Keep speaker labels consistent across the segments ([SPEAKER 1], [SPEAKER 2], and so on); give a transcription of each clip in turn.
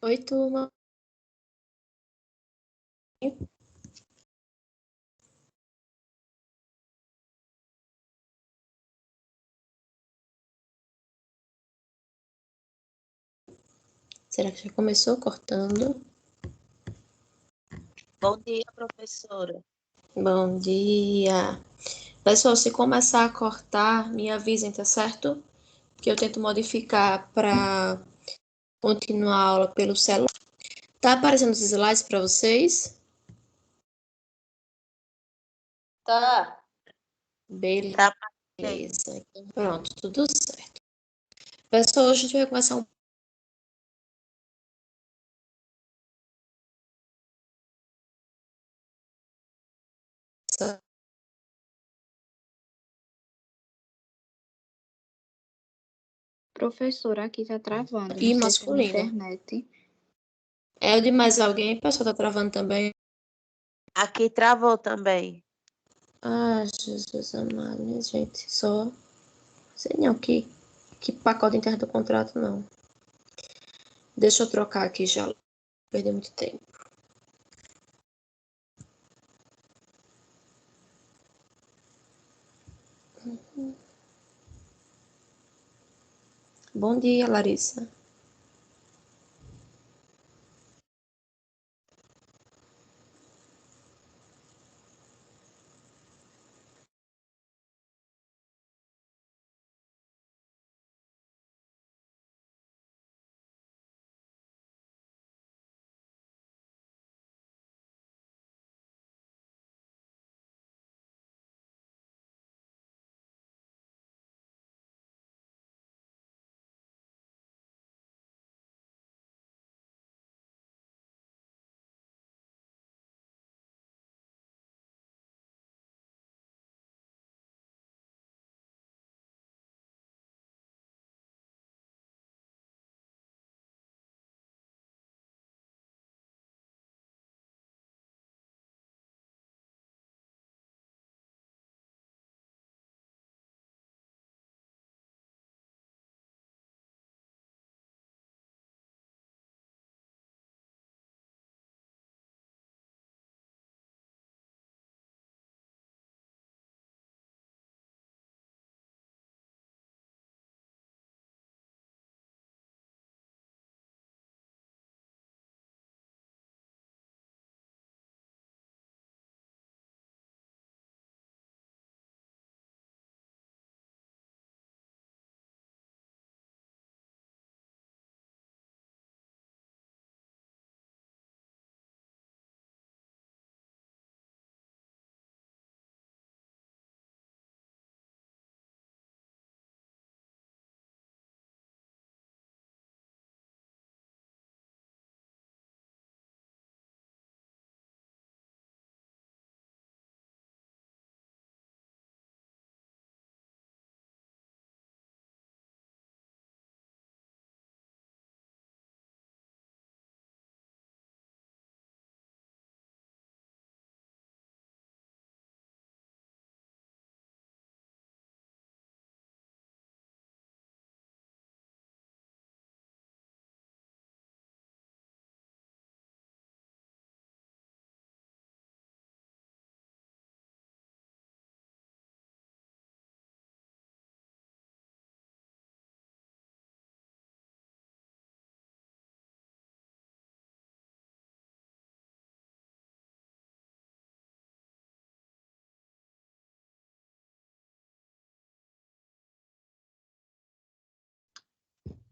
[SPEAKER 1] Oi, turma. Será que já começou cortando?
[SPEAKER 2] Bom dia, professora.
[SPEAKER 1] Bom dia. Pessoal, se começar a cortar, me avisem, tá certo? Que eu tento modificar para continuar a aula pelo celular. Tá aparecendo os slides para vocês?
[SPEAKER 2] Tá.
[SPEAKER 1] Beleza.
[SPEAKER 2] Tá.
[SPEAKER 1] Então, pronto, tudo certo. Pessoal, hoje a gente vai começar um
[SPEAKER 3] Professora, aqui tá travando.
[SPEAKER 1] e
[SPEAKER 3] Não sei se é minha
[SPEAKER 1] masculino.
[SPEAKER 3] internet.
[SPEAKER 1] É o de mais alguém? O pessoal tá travando também?
[SPEAKER 2] Aqui travou também.
[SPEAKER 1] Ah, Jesus amado, minha gente. Só. Sei não que pacote interno do contrato, não. Deixa eu trocar aqui já. Perder muito tempo. Bom dia, Larissa.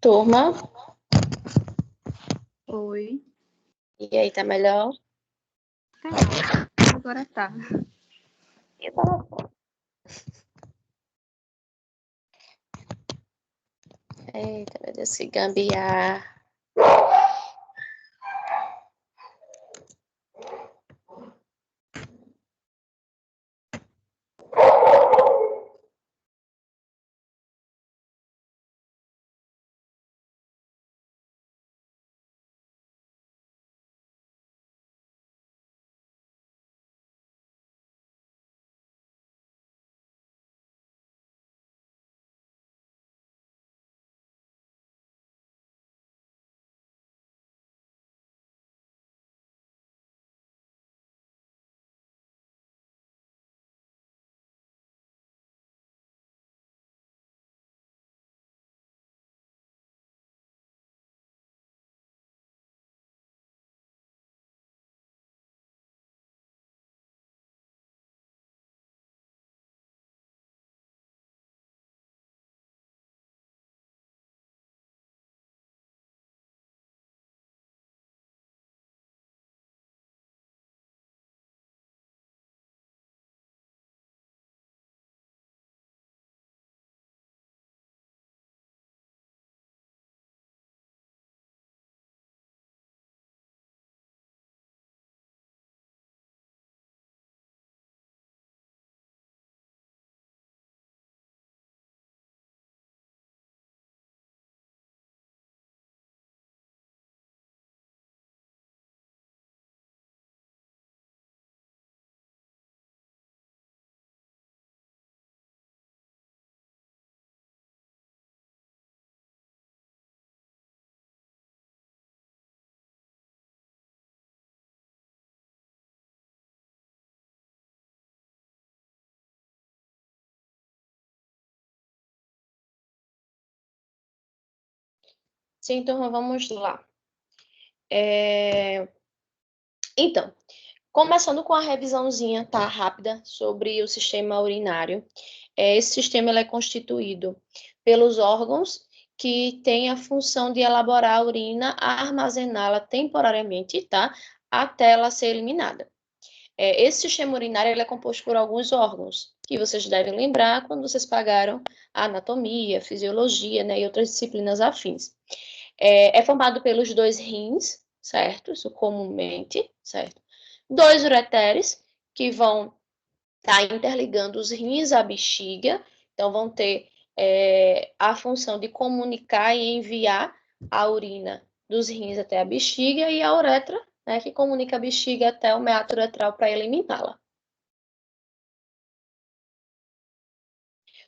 [SPEAKER 1] Turma,
[SPEAKER 3] Oi.
[SPEAKER 1] e aí, tá melhor?
[SPEAKER 3] Tá. Agora tá.
[SPEAKER 1] Eita, meu Deus, que gambiarra. Sim, então vamos lá. Então, começando com a revisãozinha, tá, rápida, sobre o sistema urinário. Esse sistema ele é constituído pelos órgãos que têm a função de elaborar a urina, armazená-la temporariamente, tá, até ela ser eliminada. Esse sistema urinário ele é composto por alguns órgãos, que vocês devem lembrar quando vocês pagaram a anatomia, fisiologia, né, e outras disciplinas afins. É formado pelos 2 rins, certo? Isso comumente, certo? 2 ureteres, que vão estar interligando os rins à bexiga, então vão ter a função de comunicar e enviar a urina dos rins até a bexiga, e a uretra, né, que comunica a bexiga até o meato uretral para eliminá-la.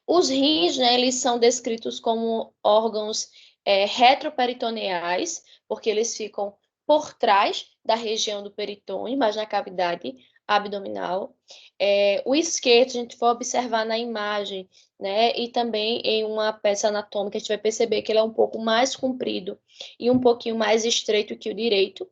[SPEAKER 1] Os rins, né, eles são descritos como órgãos retroperitoneais, porque eles ficam por trás da região do peritônio, mas na cavidade abdominal. O esquerdo, a gente vai observar na imagem, né, e também em uma peça anatômica, a gente vai perceber que ele é um pouco mais comprido e um pouquinho mais estreito que o direito.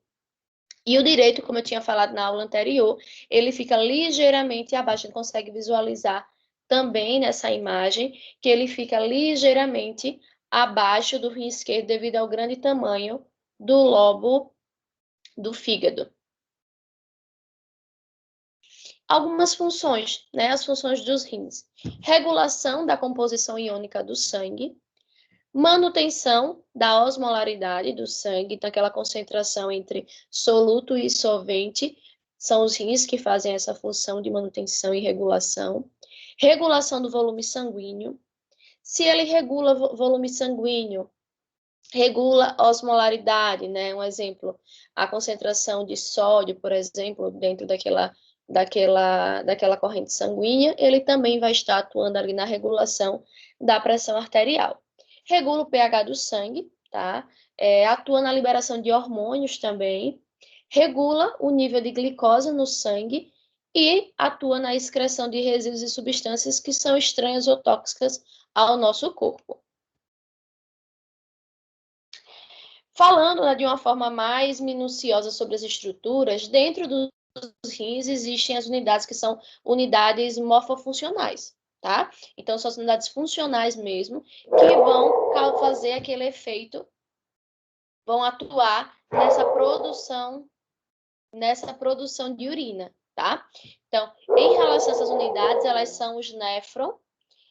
[SPEAKER 1] E o direito, como eu tinha falado na aula anterior, ele fica ligeiramente abaixo, a gente consegue visualizar também nessa imagem, que ele fica ligeiramente abaixo do rim esquerdo devido ao grande tamanho do lobo do fígado. Algumas funções, né? As funções dos rins. Regulação da composição iônica do sangue, manutenção da osmolaridade do sangue, então aquela concentração entre soluto e solvente, são os rins que fazem essa função de manutenção e regulação. Regulação do volume sanguíneo. Se ele regula o volume sanguíneo, regula a osmolaridade, né? Um exemplo, a concentração de sódio, por exemplo, dentro daquela corrente sanguínea, ele também vai estar atuando ali na regulação da pressão arterial. Regula o pH do sangue, tá? Atua na liberação de hormônios também, regula o nível de glicose no sangue e atua na excreção de resíduos e substâncias que são estranhas ou tóxicas ao nosso corpo. Falando, né, de uma forma mais minuciosa sobre as estruturas, dentro dos rins existem as unidades que são unidades morfofuncionais, tá? Então, são as unidades funcionais mesmo, que vão fazer aquele efeito, vão atuar nessa produção de urina, tá? Então, em relação a essas unidades, elas são os néfron,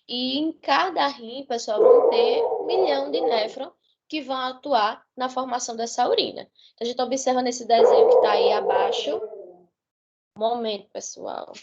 [SPEAKER 1] e em cada rim, pessoal, vão ter 1 milhão de néfron que vão atuar na formação dessa urina. Então, a gente observa nesse desenho que está aí abaixo. Um momento, pessoal.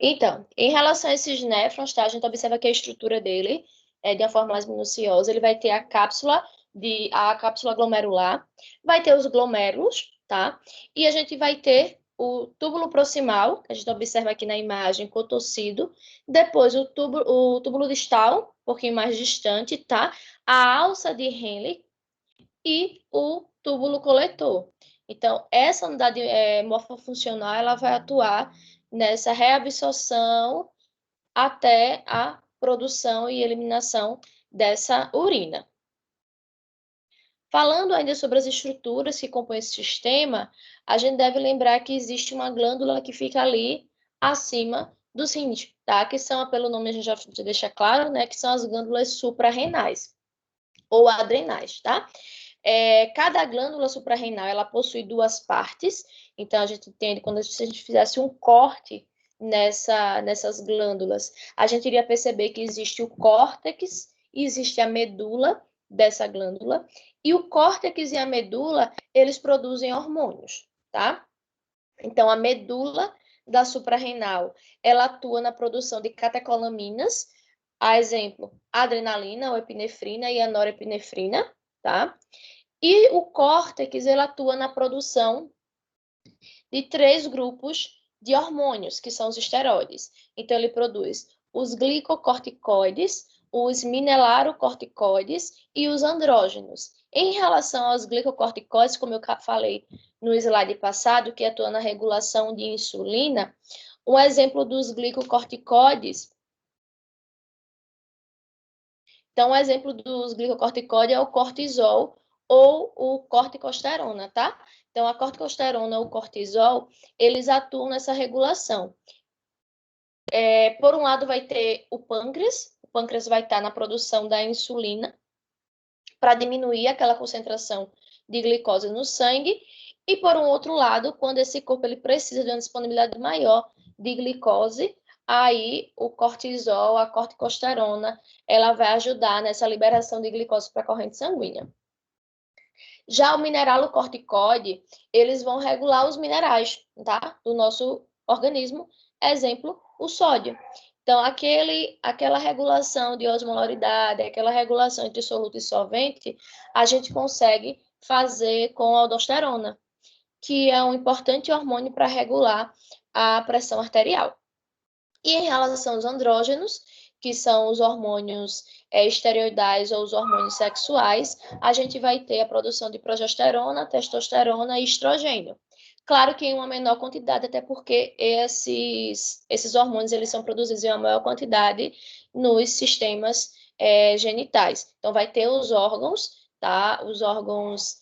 [SPEAKER 1] Então, em relação a esses néfrons, tá? A gente observa que a estrutura dele é de uma forma mais minuciosa. Ele vai ter a cápsula glomerular, vai ter os glomérulos, tá? E a gente vai ter o túbulo proximal, que a gente observa aqui na imagem, cotossídeo. Depois o túbulo distal, um pouquinho mais distante, tá? A alça de Henle e o túbulo coletor. Então, essa unidade morfofuncional, ela vai atuar nessa reabsorção até a produção e eliminação dessa urina. Falando ainda sobre as estruturas que compõem esse sistema, a gente deve lembrar que existe uma glândula que fica ali acima dos rins, tá? Que são, pelo nome a gente já deixa claro, né? Que são as glândulas suprarrenais ou adrenais, tá? Cada glândula suprarrenal, ela possui 2 partes, então a gente entende, quando se a gente fizesse um corte nessas glândulas, a gente iria perceber que existe o córtex e existe a medula dessa glândula, e o córtex e a medula, eles produzem hormônios, tá? Então, a medula da suprarrenal, ela atua na produção de catecolaminas, a exemplo, adrenalina ou epinefrina e a norepinefrina, tá? E o córtex, ele atua na produção de 3 grupos de hormônios, que são os esteroides. Então, ele produz os glicocorticoides, os mineralocorticoides e os andrógenos. Em relação aos glicocorticoides, como eu falei no slide passado, que atua na regulação de insulina, um exemplo dos glicocorticoides. Então, um exemplo dos glicocorticoides é o cortisol ou o corticosterona, tá? Então, a corticosterona ou o cortisol, eles atuam nessa regulação. Por um lado, vai ter o pâncreas vai estar na produção da insulina para diminuir aquela concentração de glicose no sangue, e por um outro lado, quando esse corpo ele precisa de uma disponibilidade maior de glicose, aí o cortisol, a corticosterona, ela vai ajudar nessa liberação de glicose para a corrente sanguínea. Já o mineralocorticoide, eles vão regular os minerais, tá? Do nosso organismo, exemplo, o sódio. Então, aquela regulação de osmolaridade, aquela regulação entre soluto e solvente, a gente consegue fazer com a aldosterona, que é um importante hormônio para regular a pressão arterial. E em relação aos andrógenos, que são os hormônios esteroidais ou os hormônios sexuais, a gente vai ter a produção de progesterona, testosterona e estrogênio. Claro que em uma menor quantidade, até porque esses hormônios eles são produzidos em uma maior quantidade nos sistemas genitais. Então, vai ter os órgãos, tá? Os órgãos,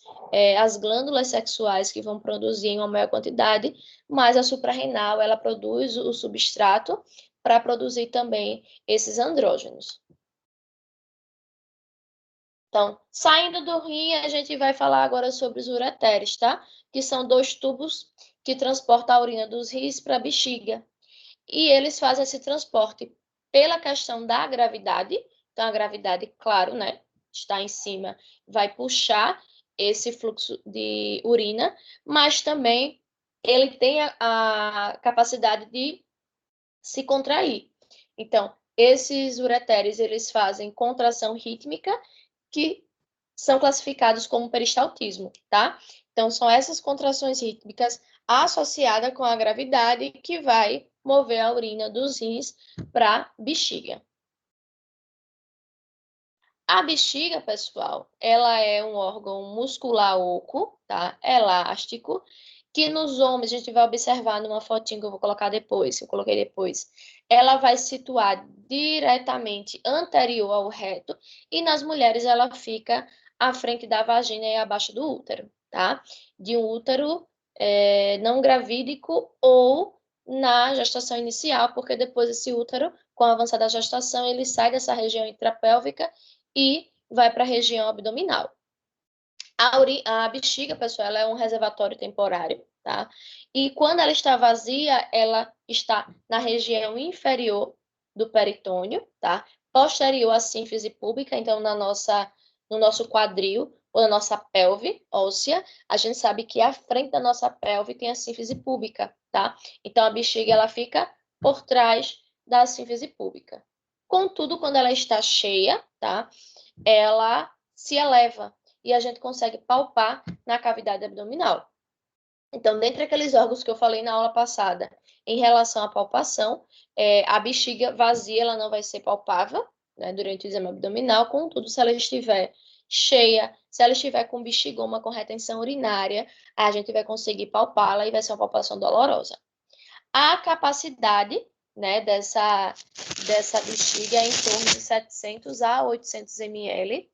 [SPEAKER 1] as glândulas sexuais que vão produzir em uma maior quantidade, mas a suprarrenal, ela produz o substrato para produzir também esses andrógenos. Então, saindo do rim, a gente vai falar agora sobre os ureteres, tá? Que são 2 tubos que transportam a urina dos rins para a bexiga. E eles fazem esse transporte pela questão da gravidade. Então, a gravidade, claro, né? Está em cima, vai puxar esse fluxo de urina, mas também ele tem a capacidade de se contrair. Então, esses ureteres, eles fazem contração rítmica, que são classificados como peristaltismo, tá? Então, são essas contrações rítmicas associadas com a gravidade que vai mover a urina dos rins para a bexiga. A bexiga, pessoal, ela é um órgão muscular oco, tá? Elástico, que nos homens, a gente vai observar numa fotinha que eu vou colocar depois, que eu coloquei depois, ela vai se situar diretamente anterior ao reto, e nas mulheres ela fica à frente da vagina e abaixo do útero, tá? De um útero não gravídico ou na gestação inicial, porque depois esse útero, com a avançada da gestação, ele sai dessa região intrapélvica e vai para a região abdominal. A bexiga, pessoal, ela é um reservatório temporário, tá? E quando ela está vazia, ela está na região inferior do peritônio, tá? Posterior à sínfise púbica, então no nosso quadril ou na nossa pelve óssea, a gente sabe que à frente da nossa pelve tem a sínfise púbica, tá? Então a bexiga ela fica por trás da sínfise púbica. Contudo, quando ela está cheia, tá? Ela se eleva e a gente consegue palpar na cavidade abdominal. Então, dentre aqueles órgãos que eu falei na aula passada, em relação à palpação, a bexiga vazia ela não vai ser palpável, né, durante o exame abdominal, contudo, se ela estiver cheia, se ela estiver com bexigoma, com retenção urinária, a gente vai conseguir palpá-la e vai ser uma palpação dolorosa. A capacidade, né, dessa bexiga é em torno de 700 a 800 ml.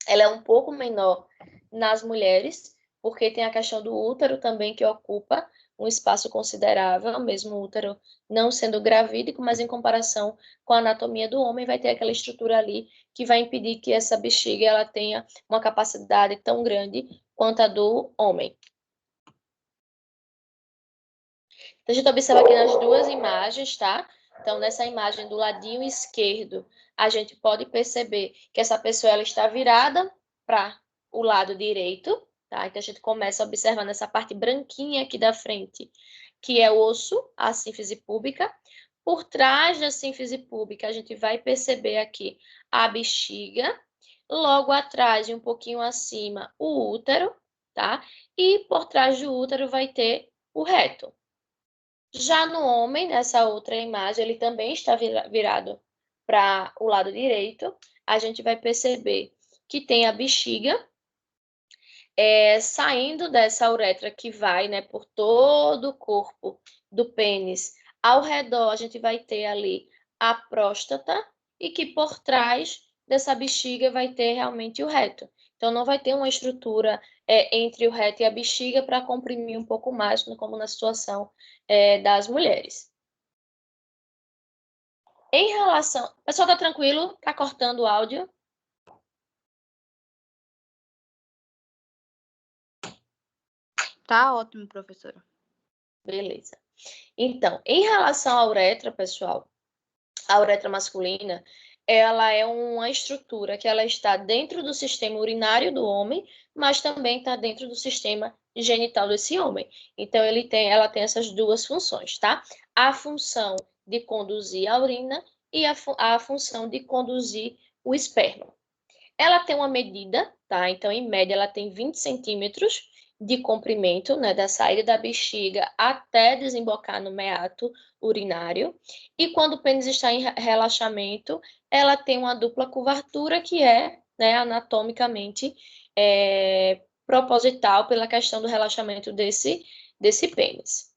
[SPEAKER 1] Ela é um pouco menor nas mulheres, porque tem a questão do útero também, que ocupa um espaço considerável, mesmo o útero não sendo gravídico, mas em comparação com a anatomia do homem, vai ter aquela estrutura ali que vai impedir que essa bexiga ela tenha uma capacidade tão grande quanto a do homem. Então, a gente observa aqui nas 2 imagens, tá? Então, nessa imagem do ladinho esquerdo, a gente pode perceber que essa pessoa ela está virada para o lado direito, tá? Então, a gente começa observando essa parte branquinha aqui da frente, que é o osso, a sínfise púbica. Por trás da sínfise púbica, a gente vai perceber aqui a bexiga. Logo atrás e um pouquinho acima, o útero, tá? E por trás do útero vai ter o reto. Já no homem, nessa outra imagem, ele também está virado para o lado direito. A gente vai perceber que tem a bexiga saindo dessa uretra que vai, né, por todo o corpo do pênis. Ao redor, a gente vai ter ali a próstata e que por trás dessa bexiga vai ter realmente o reto. Então, não vai ter uma estrutura entre o reto e a bexiga para comprimir um pouco mais, como na situação das mulheres. Em relação... Pessoal, tá tranquilo? Tá cortando o áudio?
[SPEAKER 3] Tá ótimo, professora.
[SPEAKER 1] Beleza. Então, em relação à uretra, pessoal, a uretra masculina, ela é uma estrutura que ela está dentro do sistema urinário do homem, mas também está dentro do sistema genital desse homem. Então, ela tem essas duas funções, tá? A função de conduzir a urina e a função de conduzir o esperma. Ela tem uma medida, tá? Então, em média, ela tem 20 centímetros de comprimento, né, da saída da bexiga até desembocar no meato urinário. E quando o pênis está em relaxamento, ela tem uma dupla curvatura que é, né, anatomicamente proposital pela questão do relaxamento desse pênis.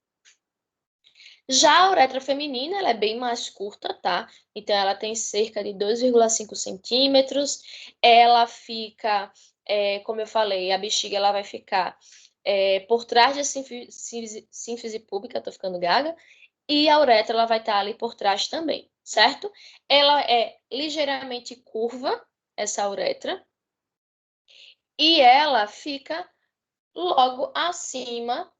[SPEAKER 1] Já a uretra feminina, ela é bem mais curta, tá? Então, ela tem cerca de 2,5 centímetros. Ela fica, como eu falei, a bexiga ela vai ficar por trás da sínfise púbica, tô ficando gaga, e a uretra ela vai estar ali por trás também, certo? Ela é ligeiramente curva, essa uretra, e ela fica logo acima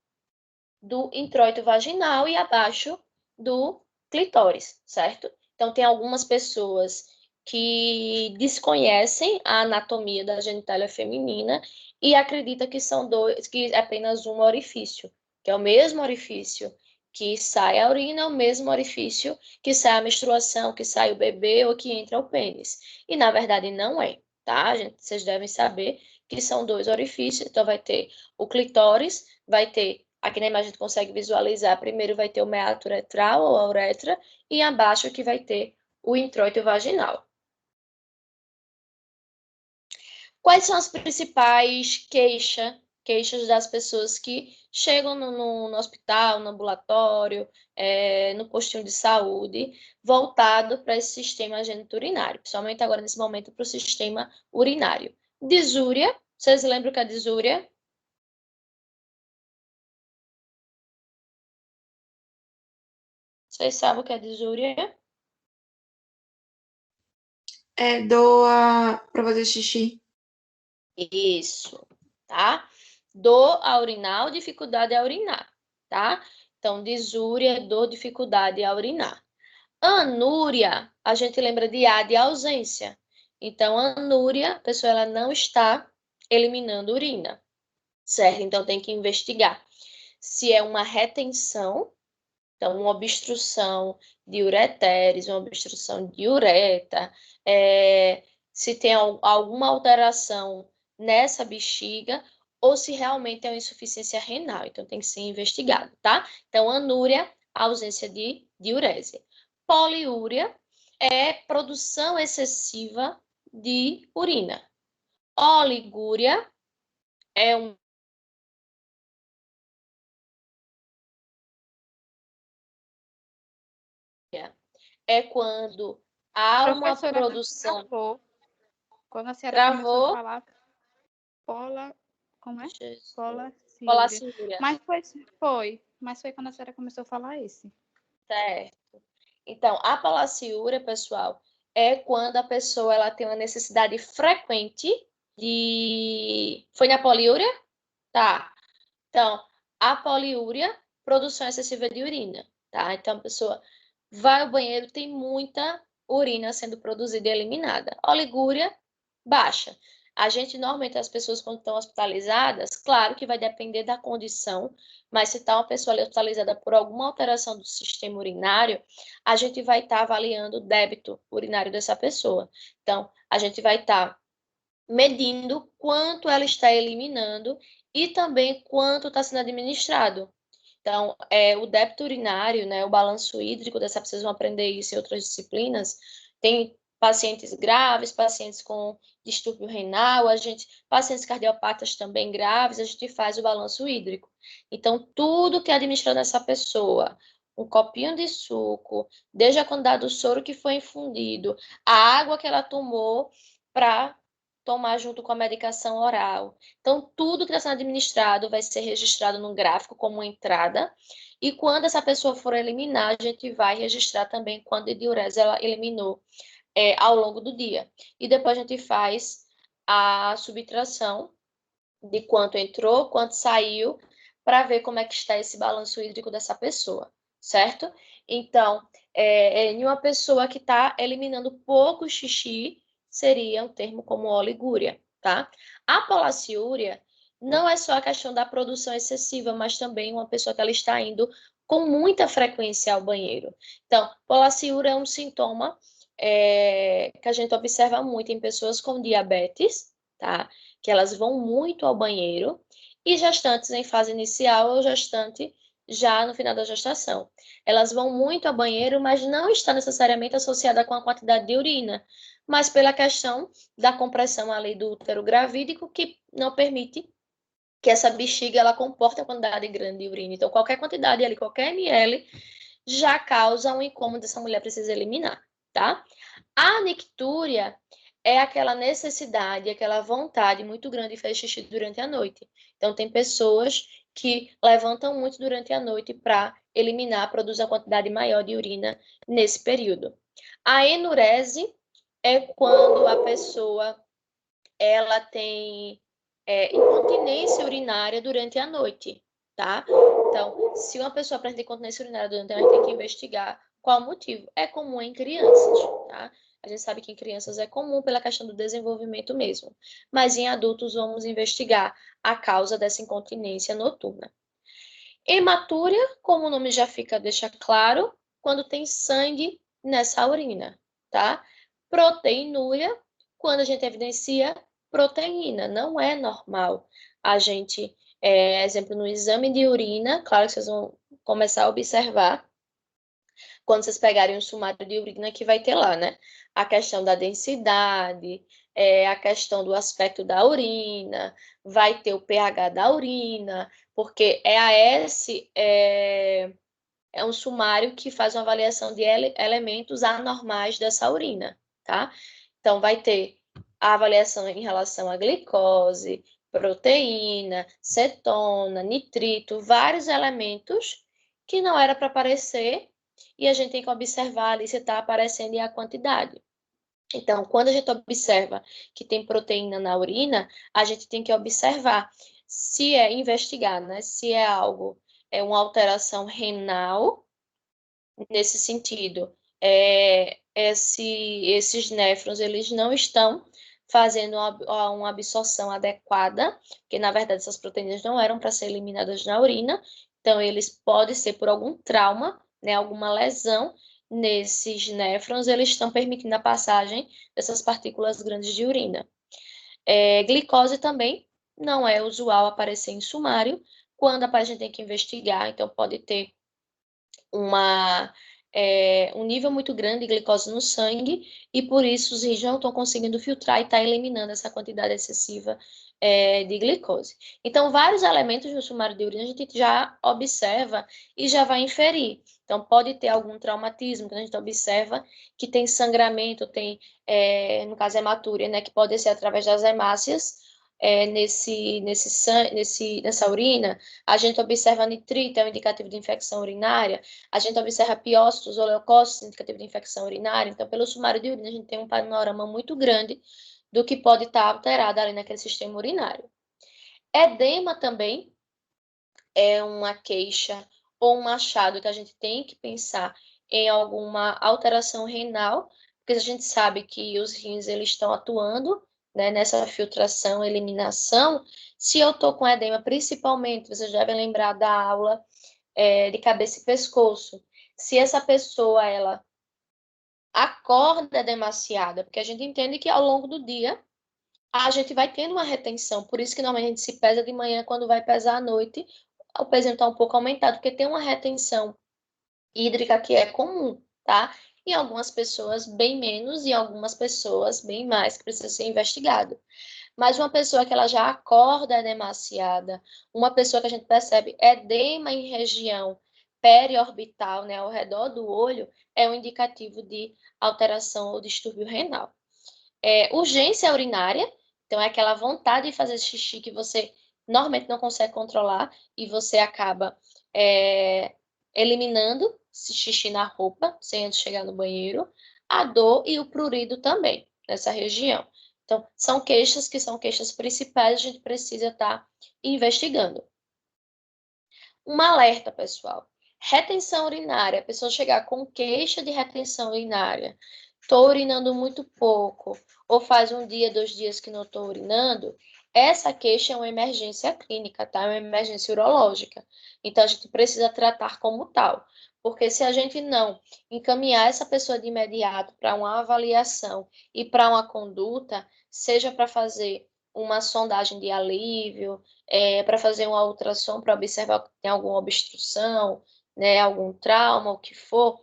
[SPEAKER 1] do introito vaginal e abaixo do clitóris, certo? Então, tem algumas pessoas que desconhecem a anatomia da genitália feminina e acreditam que são que é apenas um orifício, que é o mesmo orifício que sai a urina, é o mesmo orifício que sai a menstruação, que sai o bebê ou que entra o pênis. E, na verdade, não é, tá? Vocês devem saber que são dois orifícios, então vai ter o clitóris, vai ter, aqui na imagem a gente consegue visualizar, primeiro vai ter o meato uretral ou a uretra, e abaixo que vai ter o introito vaginal. Quais são as principais queixas das pessoas que chegam no hospital, no ambulatório, no postinho de saúde, voltado para esse sistema geniturinário, principalmente agora nesse momento para o sistema urinário? Disúria, vocês lembram que a disúria? Vocês sabem o que é disúria?
[SPEAKER 4] É, doa pra fazer xixi.
[SPEAKER 1] Isso, tá? Dor a urinar ou dificuldade a urinar, tá? Então, disúria, dor, dificuldade a urinar. Anúria, a gente lembra de A, de ausência. Então, anúria, a pessoa ela não está eliminando urina, certo? Então, tem que investigar se é uma retenção, então, uma obstrução de ureteres, uma obstrução de uretra, se tem alguma alteração nessa bexiga ou se realmente é uma insuficiência renal. Então, tem que ser investigado, tá? Então, anúria, ausência de diurese. Poliúria é produção excessiva de urina. Oligúria é quando há uma
[SPEAKER 3] Professora,
[SPEAKER 1] produção.
[SPEAKER 3] travou. Quando a senhora começou a
[SPEAKER 1] Travou.
[SPEAKER 3] falar como é?
[SPEAKER 1] Jesus.
[SPEAKER 3] Polaciúria.
[SPEAKER 1] Polaciúria.
[SPEAKER 3] Mas foi quando a senhora começou a falar esse.
[SPEAKER 1] Certo. Então, a polaciúria, pessoal, é quando a pessoa ela tem uma necessidade frequente de... Foi na poliúria? Tá. Então, a poliúria, produção excessiva de urina, tá? Então, a pessoa vai ao banheiro, tem muita urina sendo produzida e eliminada. Oligúria, baixa. A gente, normalmente, as pessoas quando estão hospitalizadas, claro que vai depender da condição, mas se está uma pessoa ali hospitalizada por alguma alteração do sistema urinário, a gente vai estar avaliando o débito urinário dessa pessoa. Então, a gente vai estar medindo quanto ela está eliminando e também quanto está sendo administrado. Então, o débito urinário, né, o balanço hídrico dessa, vocês vão aprender isso em outras disciplinas. Tem pacientes graves, pacientes com distúrbio renal, pacientes cardiopatas também graves, a gente faz o balanço hídrico. Então, tudo que é administrado nessa pessoa, um copinho de suco, desde a quantidade do soro que foi infundido, a água que ela tomou para tomar junto com a medicação oral. Então, tudo que está sendo administrado vai ser registrado no gráfico como uma entrada, e quando essa pessoa for eliminar, a gente vai registrar também quanto de diurese ela eliminou ao longo do dia. E depois a gente faz a subtração de quanto entrou, quanto saiu, para ver como é que está esse balanço hídrico dessa pessoa, certo? Então, em uma pessoa que está eliminando pouco xixi, seria um termo como oligúria, tá? A polaciúria não é só a questão da produção excessiva, mas também uma pessoa que ela está indo com muita frequência ao banheiro. Então, polaciúria é um sintoma que a gente observa muito em pessoas com diabetes, tá? Que elas vão muito ao banheiro, e gestantes em fase inicial ou gestante já no final da gestação. Elas vão muito ao banheiro, mas não está necessariamente associada com a quantidade de urina, mas pela questão da compressão ali do útero gravídico, que não permite que essa bexiga ela comporte a quantidade grande de urina. Então, qualquer quantidade ali, qualquer ml, já causa um incômodo, essa mulher precisa eliminar, tá? A nictúria é aquela necessidade, aquela vontade muito grande de fazer xixi durante a noite. Então, tem pessoas que levantam muito durante a noite para eliminar, produzir uma quantidade maior de urina nesse período. A enurese é quando a pessoa ela tem incontinência urinária durante a noite, tá? Então, se uma pessoa apresenta incontinência urinária durante a noite, tem que investigar qual o motivo. É comum em crianças, tá? A gente sabe que em crianças é comum pela questão do desenvolvimento mesmo. Mas em adultos vamos investigar a causa dessa incontinência noturna. Hematúria, como o nome já deixa claro, quando tem sangue nessa urina, tá? Proteinúria, quando a gente evidencia proteína. Não é normal a gente, exemplo, no exame de urina, claro que vocês vão começar a observar, quando vocês pegarem um sumário de urina que vai ter lá, né? A questão da densidade, a questão do aspecto da urina, vai ter o pH da urina, porque EAS é um sumário que faz uma avaliação de elementos anormais dessa urina, tá? Então, vai ter a avaliação em relação à glicose, proteína, cetona, nitrito, vários elementos que não era para aparecer, e a gente tem que observar ali se está aparecendo e a quantidade. Então, quando a gente observa que tem proteína na urina, a gente tem que observar se investigar, né? Se é algo, uma alteração renal, nesse sentido, esses néfrons, eles não estão fazendo uma absorção adequada, porque, na verdade, essas proteínas não eram para ser eliminadas na urina, então, eles podem ser por algum trauma, né, alguma lesão nesses néfrons, eles estão permitindo a passagem dessas partículas grandes de urina. Glicose também não é usual aparecer em sumário, quando a gente tem que investigar, então pode ter um nível muito grande de glicose no sangue, e por isso os rins não estão conseguindo filtrar e está eliminando essa quantidade excessiva de glicose. Então, vários elementos no sumário de urina a gente já observa e já vai inferir. Então, pode ter algum traumatismo, que a gente observa que tem sangramento, tem, no caso, hematúria, né, que pode ser através das hemácias, nessa urina. A gente observa nitrito, é um indicativo de infecção urinária. A gente observa piócitos ou leucócitos, indicativo de infecção urinária. Então, pelo sumário de urina, a gente tem um panorama muito grande do que pode estar alterado ali naquele sistema urinário. Edema também é uma queixa ou um achado que a gente tem que pensar em alguma alteração renal, porque a gente sabe que os rins eles estão atuando né, nessa filtração, eliminação, se eu estou com edema, principalmente, vocês devem lembrar da aula de cabeça e pescoço. Se essa pessoa, ela acorda demasiada, porque a gente entende que ao longo do dia a gente vai tendo uma retenção, por isso que normalmente a gente se pesa de manhã, quando vai pesar à noite, o peso está um pouco aumentado, porque tem uma retenção hídrica que é comum, tá? Em algumas pessoas bem menos, e algumas pessoas bem mais, que precisa ser investigado. Mas uma pessoa que ela já acorda demasiada, uma pessoa que a gente percebe edema em região periorbital, né, ao redor do olho, é um indicativo de alteração ou distúrbio renal. Urgência urinária, então é aquela vontade de fazer xixi que você normalmente não consegue controlar e você acaba eliminando esse xixi na roupa, sem antes chegar no banheiro, a dor e o prurido também, nessa região. Então, são queixas que são queixas principais, a gente precisa estar investigando. Um alerta, pessoal. Retenção urinária, a pessoa chegar com queixa de retenção urinária, estou urinando muito pouco, ou faz um dia, 2 dias que não estou urinando, essa queixa é uma emergência clínica, tá? É uma emergência urológica. Então, a gente precisa tratar como tal. Porque se a gente não encaminhar essa pessoa de imediato para uma avaliação e para uma conduta, seja para fazer uma sondagem de alívio, para fazer uma ultrassom para observar se tem alguma obstrução, né, algum trauma, o que for,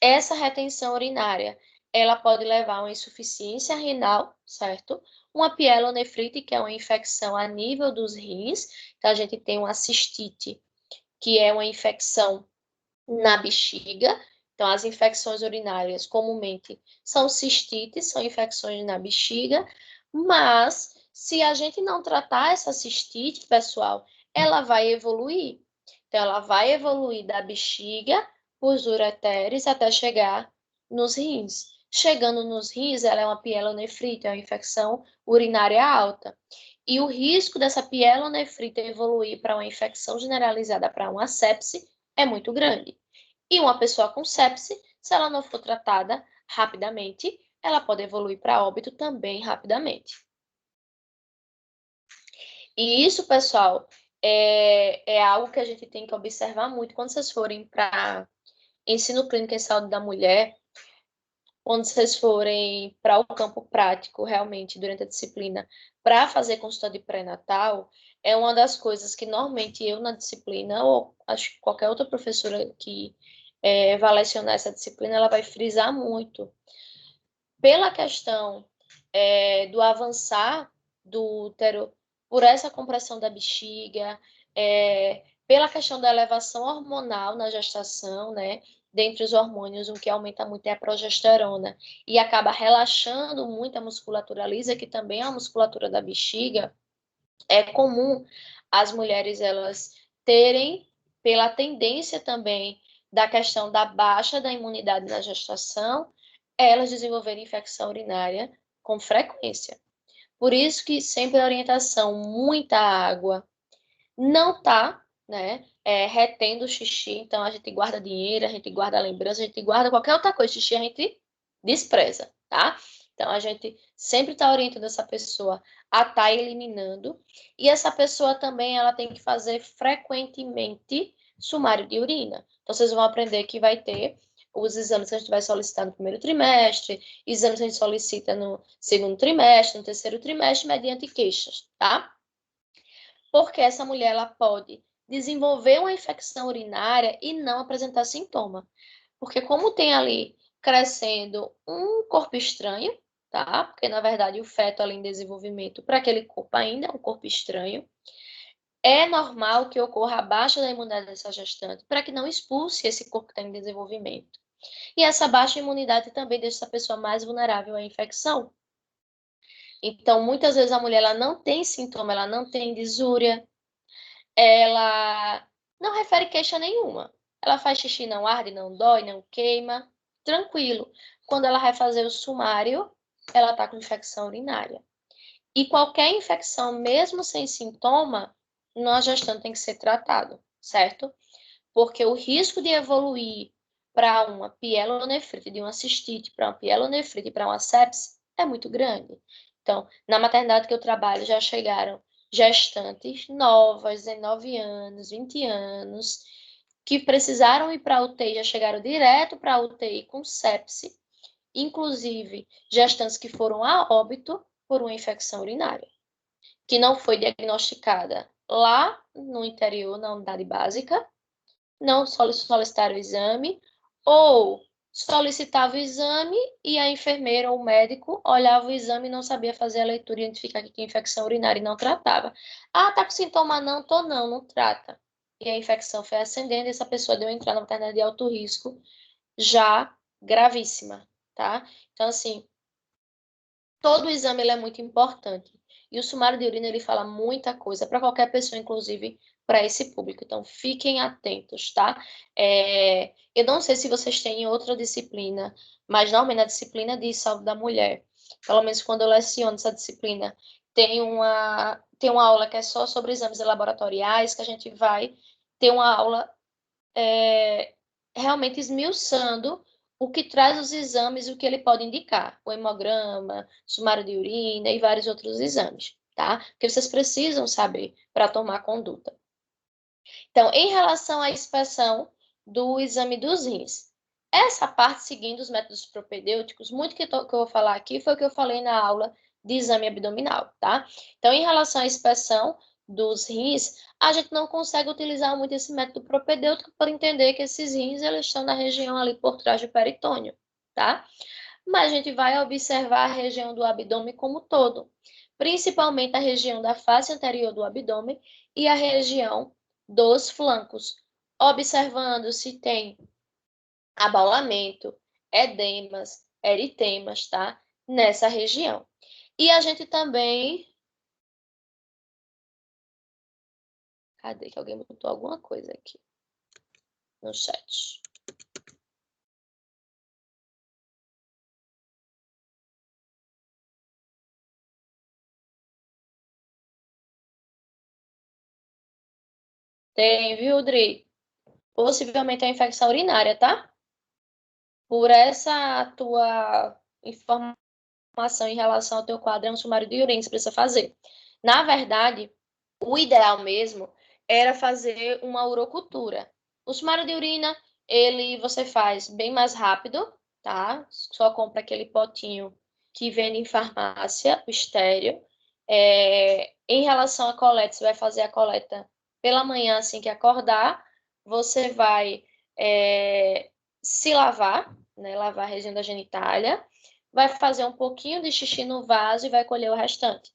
[SPEAKER 1] essa retenção urinária, ela pode levar a uma insuficiência renal, certo? Uma pielonefrite, que é uma infecção a nível dos rins, então a gente tem uma cistite, que é uma infecção na bexiga. Então, as infecções urinárias comumente são cistites, são infecções na bexiga, mas se a gente não tratar essa cistite, pessoal, ela vai evoluir. Então, ela vai evoluir da bexiga, os ureteres, até chegar nos rins. Chegando nos rins, ela é uma pielonefrite, é uma infecção urinária alta. E o risco dessa pielonefrite evoluir para uma infecção generalizada, para uma sepse, é muito grande. E uma pessoa com sepse, se ela não for tratada rapidamente, ela pode evoluir para óbito também rapidamente. E isso, pessoal, é algo que a gente tem que observar muito quando vocês forem para ensino clínico em saúde da mulher, quando vocês forem para o campo prático, realmente, durante a disciplina, para fazer consulta de pré-natal, é uma das coisas que normalmente eu na disciplina, ou acho que qualquer outra professora que vai lecionar essa disciplina, ela vai frisar muito. Pela questão do avançar do útero, por essa compressão da bexiga, pela questão da elevação hormonal na gestação, né? Dentre os hormônios, o que aumenta muito é a progesterona e acaba relaxando muito a musculatura lisa, que também é a musculatura da bexiga. É comum as mulheres elas terem, pela tendência também da questão da baixa da imunidade na gestação, elas desenvolverem infecção urinária com frequência. Por isso que sempre a orientação, muita água, não tá, né, retendo o xixi, então a gente guarda dinheiro, a gente guarda lembrança, a gente guarda qualquer outra coisa, xixi a gente despreza, tá? Então a gente sempre está orientando essa pessoa a estar eliminando, e essa pessoa também ela tem que fazer frequentemente sumário de urina. Então vocês vão aprender que vai ter os exames que a gente vai solicitar no primeiro trimestre, exames que a gente solicita no segundo trimestre, no terceiro trimestre, mediante queixas, tá? Porque essa mulher ela pode desenvolver uma infecção urinária e não apresentar sintoma. Porque como tem ali crescendo um corpo estranho, tá? Porque na verdade o feto ali em desenvolvimento para aquele corpo ainda é um corpo estranho. É normal que ocorra a baixa da imunidade dessa gestante para que não expulse esse corpo que está em desenvolvimento. E essa baixa imunidade também deixa essa pessoa mais vulnerável à infecção. Então, muitas vezes a mulher ela não tem sintoma, ela não tem disúria, ela não refere queixa nenhuma. Ela faz xixi, não arde, não dói, não queima, tranquilo. Quando ela vai fazer o sumário, ela está com infecção urinária. E qualquer infecção, mesmo sem sintoma, nós gestante tem que ser tratado, certo? Porque o risco de evoluir para uma pielonefrite, de uma cistite, para uma pielonefrite, para uma sepse, é muito grande.
[SPEAKER 5] Então, na maternidade que eu trabalho, já chegaram gestantes novas, 19 anos, 20 anos, que precisaram ir para a UTI, já chegaram direto para a UTI com sepse, inclusive gestantes que foram a óbito por uma infecção urinária, que não foi diagnosticada lá no interior, na unidade básica, não solicitaram o exame, ou solicitava o exame e a enfermeira ou o médico olhava o exame e não sabia fazer a leitura e identificar que tinha infecção urinária e não tratava. Ah, tá com sintoma não? Tô não, não trata. E a infecção foi ascendendo e essa pessoa deu entrada na maternidade de alto risco, já gravíssima, tá? Então, assim, todo o exame ele é muito importante. E o sumário de urina ele fala muita coisa para qualquer pessoa, inclusive para esse público. Então, fiquem atentos, tá? Eu não sei se vocês têm outra disciplina, mas normalmente na disciplina de saúde da mulher, pelo menos quando eu leciono essa disciplina, tem uma aula que é só sobre exames laboratoriais, que a gente vai ter uma aula realmente esmiuçando o que traz os exames e o que ele pode indicar, o hemograma, sumário de urina e vários outros exames, tá? Porque vocês precisam saber para tomar conduta. Então, em relação à inspeção do exame dos rins, essa parte seguindo os métodos propedêuticos, muito que eu vou falar aqui foi o que eu falei na aula de exame abdominal, tá? Então, em relação à inspeção dos rins, a gente não consegue utilizar muito esse método propedêutico para entender que esses rins eles estão na região ali por trás do peritônio, tá? Mas a gente vai observar a região do abdômen como um todo, principalmente a região da face anterior do abdômen e a região dos flancos, observando se tem abaulamento, edemas, eritemas, tá? Nessa região. E a gente também... Cadê que alguém botou alguma coisa aqui no chat? Tem, viu, Dri? Possivelmente é uma infecção urinária, tá? Por essa tua informação em relação ao teu quadro, é um sumário de urina que você precisa fazer. Na verdade, o ideal mesmo era fazer uma urocultura. O sumário de urina, você faz bem mais rápido, tá? Só compra aquele potinho que vende em farmácia, o estéreo. Em relação à coleta, você vai fazer a coleta pela manhã, assim que acordar. Você vai se lavar, né? Lavar a região da genitália. Vai fazer um pouquinho de xixi no vaso e vai colher o restante,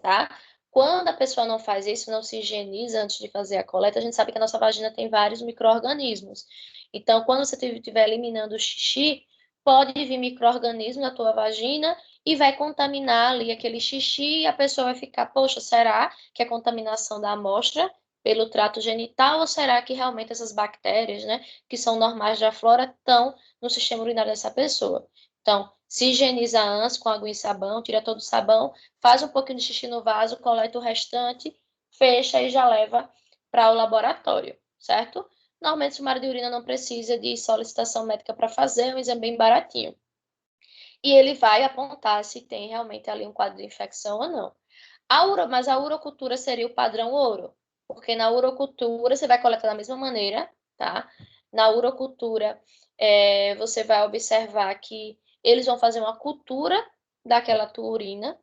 [SPEAKER 5] tá? Quando a pessoa não faz isso, não se higieniza antes de fazer a coleta, a gente sabe que a nossa vagina tem vários micro-organismos. Então, quando você estiver eliminando o xixi, pode vir micro-organismo na tua vagina e vai contaminar ali aquele xixi e a pessoa vai ficar, poxa, será que é contaminação da amostra pelo trato genital ou será que realmente essas bactérias, né, que são normais da flora, estão no sistema urinário dessa pessoa? Então, se higieniza antes com água e sabão, tira todo o sabão, faz um pouquinho de xixi no vaso, coleta o restante, fecha e já leva para o laboratório, certo? Normalmente, o sumário de urina não precisa de solicitação médica para fazer, é um exame bem baratinho. E ele vai apontar se tem realmente ali um quadro de infecção ou não. Mas a urocultura seria o padrão ouro, porque na urocultura você vai coletar da mesma maneira, tá? Na urocultura, você vai observar que eles vão fazer uma cultura daquela tua urina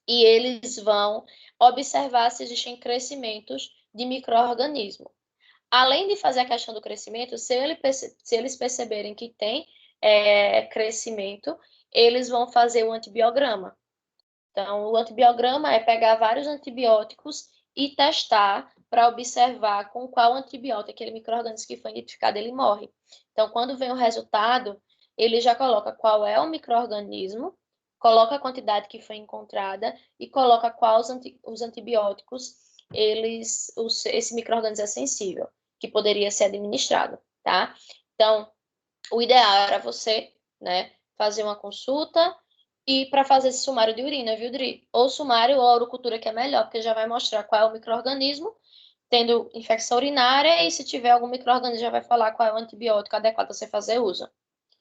[SPEAKER 5] e eles vão observar se existem crescimentos de micro-organismo. Além de fazer a questão do crescimento, se eles perceberem que tem crescimento, eles vão fazer o antibiograma. Então, o antibiograma é pegar vários antibióticos e testar para observar com qual antibiótico aquele micro-organismo que foi identificado ele morre. Então, quando vem o resultado, ele já coloca qual é o micro-organismo, coloca a quantidade que foi encontrada e coloca quais os antibióticos esse micro-organismo é sensível, que poderia ser administrado, tá? Então, o ideal era você, né, fazer uma consulta e para fazer esse sumário de urina, viu, Dri? Ou sumário ou a urocultura, que é melhor, porque já vai mostrar qual é o micro-organismo, tendo infecção urinária, e se tiver algum micro-organismo, já vai falar qual é o antibiótico adequado a você fazer uso.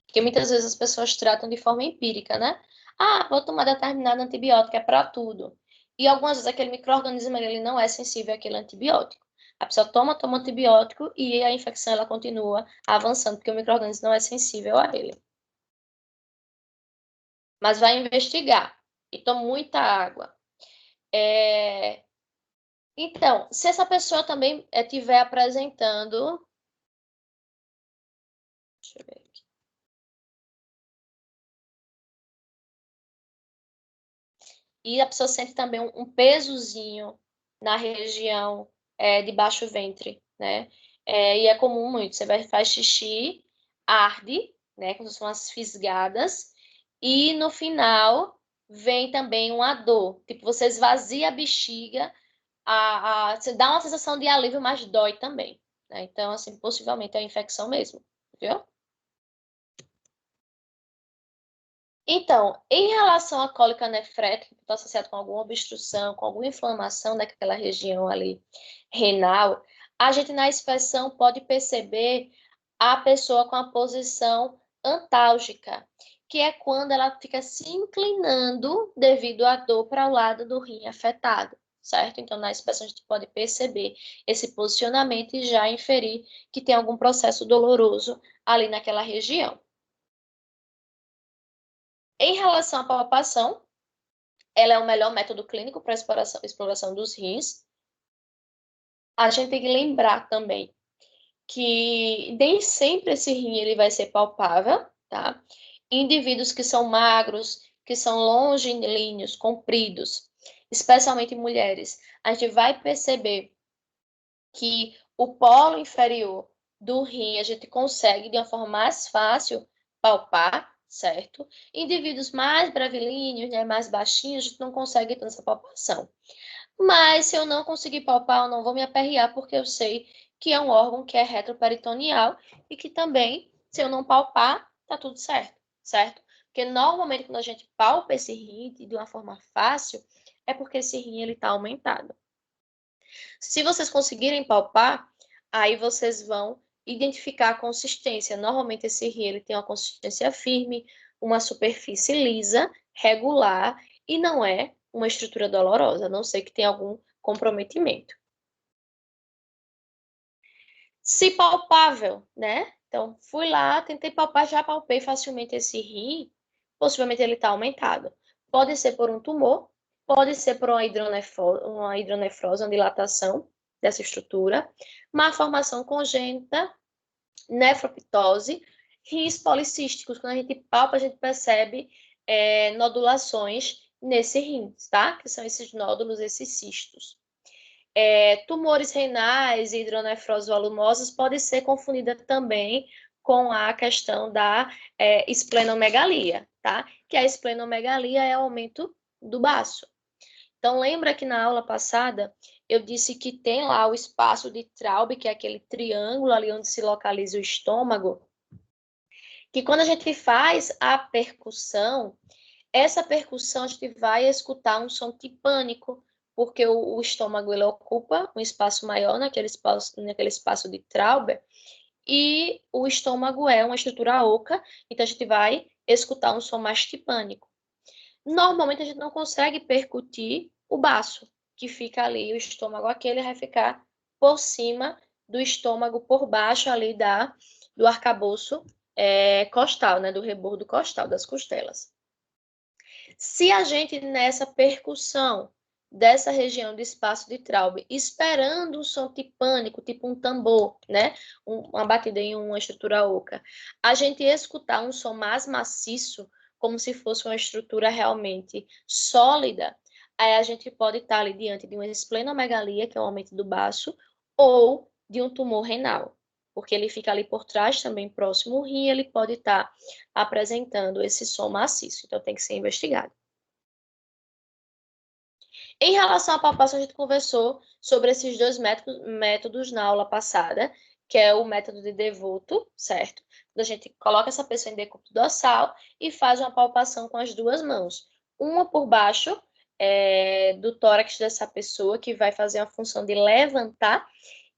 [SPEAKER 5] Porque muitas vezes as pessoas tratam de forma empírica, né? Ah, vou tomar determinado antibiótico, é para tudo. E algumas vezes aquele micro-organismo ele não é sensível àquele antibiótico. A pessoa toma antibiótico e a infecção ela continua avançando, porque o micro-organismo não é sensível a ele. Mas vai investigar. E toma muita água. Então, se essa pessoa também estiver apresentando... Deixa eu ver aqui. E a pessoa sente também um pesozinho na região de baixo ventre, né? E é comum muito. Você faz xixi, arde, né? Como são as fisgadas. E no final vem também uma dor. Tipo, você esvazia a bexiga, você dá uma sensação de alívio, mas dói também, né? Então, assim, possivelmente é a infecção mesmo, viu? Então, em relação à cólica nefrética, que está associada com alguma obstrução, com alguma inflamação daquela região ali renal, a gente na inspeção pode perceber a pessoa com a posição antálgica, que é quando ela fica se inclinando devido à dor para o lado do rim afetado, certo? Então, na inspeção a gente pode perceber esse posicionamento e já inferir que tem algum processo doloroso ali naquela região. Em relação à palpação, ela é o melhor método clínico para exploração dos rins. A gente tem que lembrar também que nem sempre esse rim ele vai ser palpável, tá? Indivíduos que são magros, que são longilíneos, compridos, especialmente mulheres, a gente vai perceber que o polo inferior do rim a gente consegue de uma forma mais fácil palpar, certo? Indivíduos mais brevilíneos, né, mais baixinhos, a gente não consegue ter essa palpação. Mas se eu não conseguir palpar, eu não vou me aperrear, porque eu sei que é um órgão que é retroperitoneal e que também, se eu não palpar, tá tudo certo, certo? Porque normalmente quando a gente palpa esse rim de uma forma fácil, é porque esse rim ele tá aumentado. Se vocês conseguirem palpar, aí vocês vão identificar a consistência. Normalmente esse rim ele tem uma consistência firme, uma superfície lisa, regular e não é uma estrutura dolorosa, a não ser que tenha algum comprometimento. Se palpável, né? Então, fui lá, tentei palpar, já palpei facilmente esse rim, possivelmente ele está aumentado. Pode ser por um tumor, pode ser por uma hidronefrose, uma dilatação dessa estrutura, má formação congênita, nefroptose, rins policísticos. Quando a gente palpa, a gente percebe nodulações nesse rim, tá? Que são esses nódulos, esses cistos. Tumores renais e hidronefrose volumosas podem ser confundidas também com a questão da esplenomegalia, tá? Que a esplenomegalia é o aumento do baço. Então, lembra que na aula passada eu disse que tem lá o espaço de Traube, que é aquele triângulo ali onde se localiza o estômago, que quando a gente faz a percussão, essa percussão a gente vai escutar um som tipânico, porque o estômago ele ocupa um espaço maior naquele espaço de Traube, e o estômago é uma estrutura oca, então a gente vai escutar um som mais tipânico. Normalmente a gente não consegue percutir o baço, que fica ali, o estômago aquele vai ficar por cima do estômago, por baixo ali do arcabouço costal, né, do rebordo costal das costelas. Se a gente, nessa percussão dessa região do espaço de Traube, esperando um som tipânico, tipo um tambor, né? Uma batida em uma estrutura oca, a gente escutar um som mais maciço, como se fosse uma estrutura realmente sólida, aí a gente pode estar ali diante de uma esplenomegalia, que é o aumento do baço, ou de um tumor renal, porque ele fica ali por trás, também próximo ao rim, ele pode estar apresentando esse som maciço, então tem que ser investigado. Em relação à palpação, a gente conversou sobre esses dois métodos na aula passada, que é o método de Devoto, certo? Quando a gente coloca essa pessoa em decúbito dorsal e faz uma palpação com as duas mãos. Uma por baixo do tórax dessa pessoa, que vai fazer a função de levantar,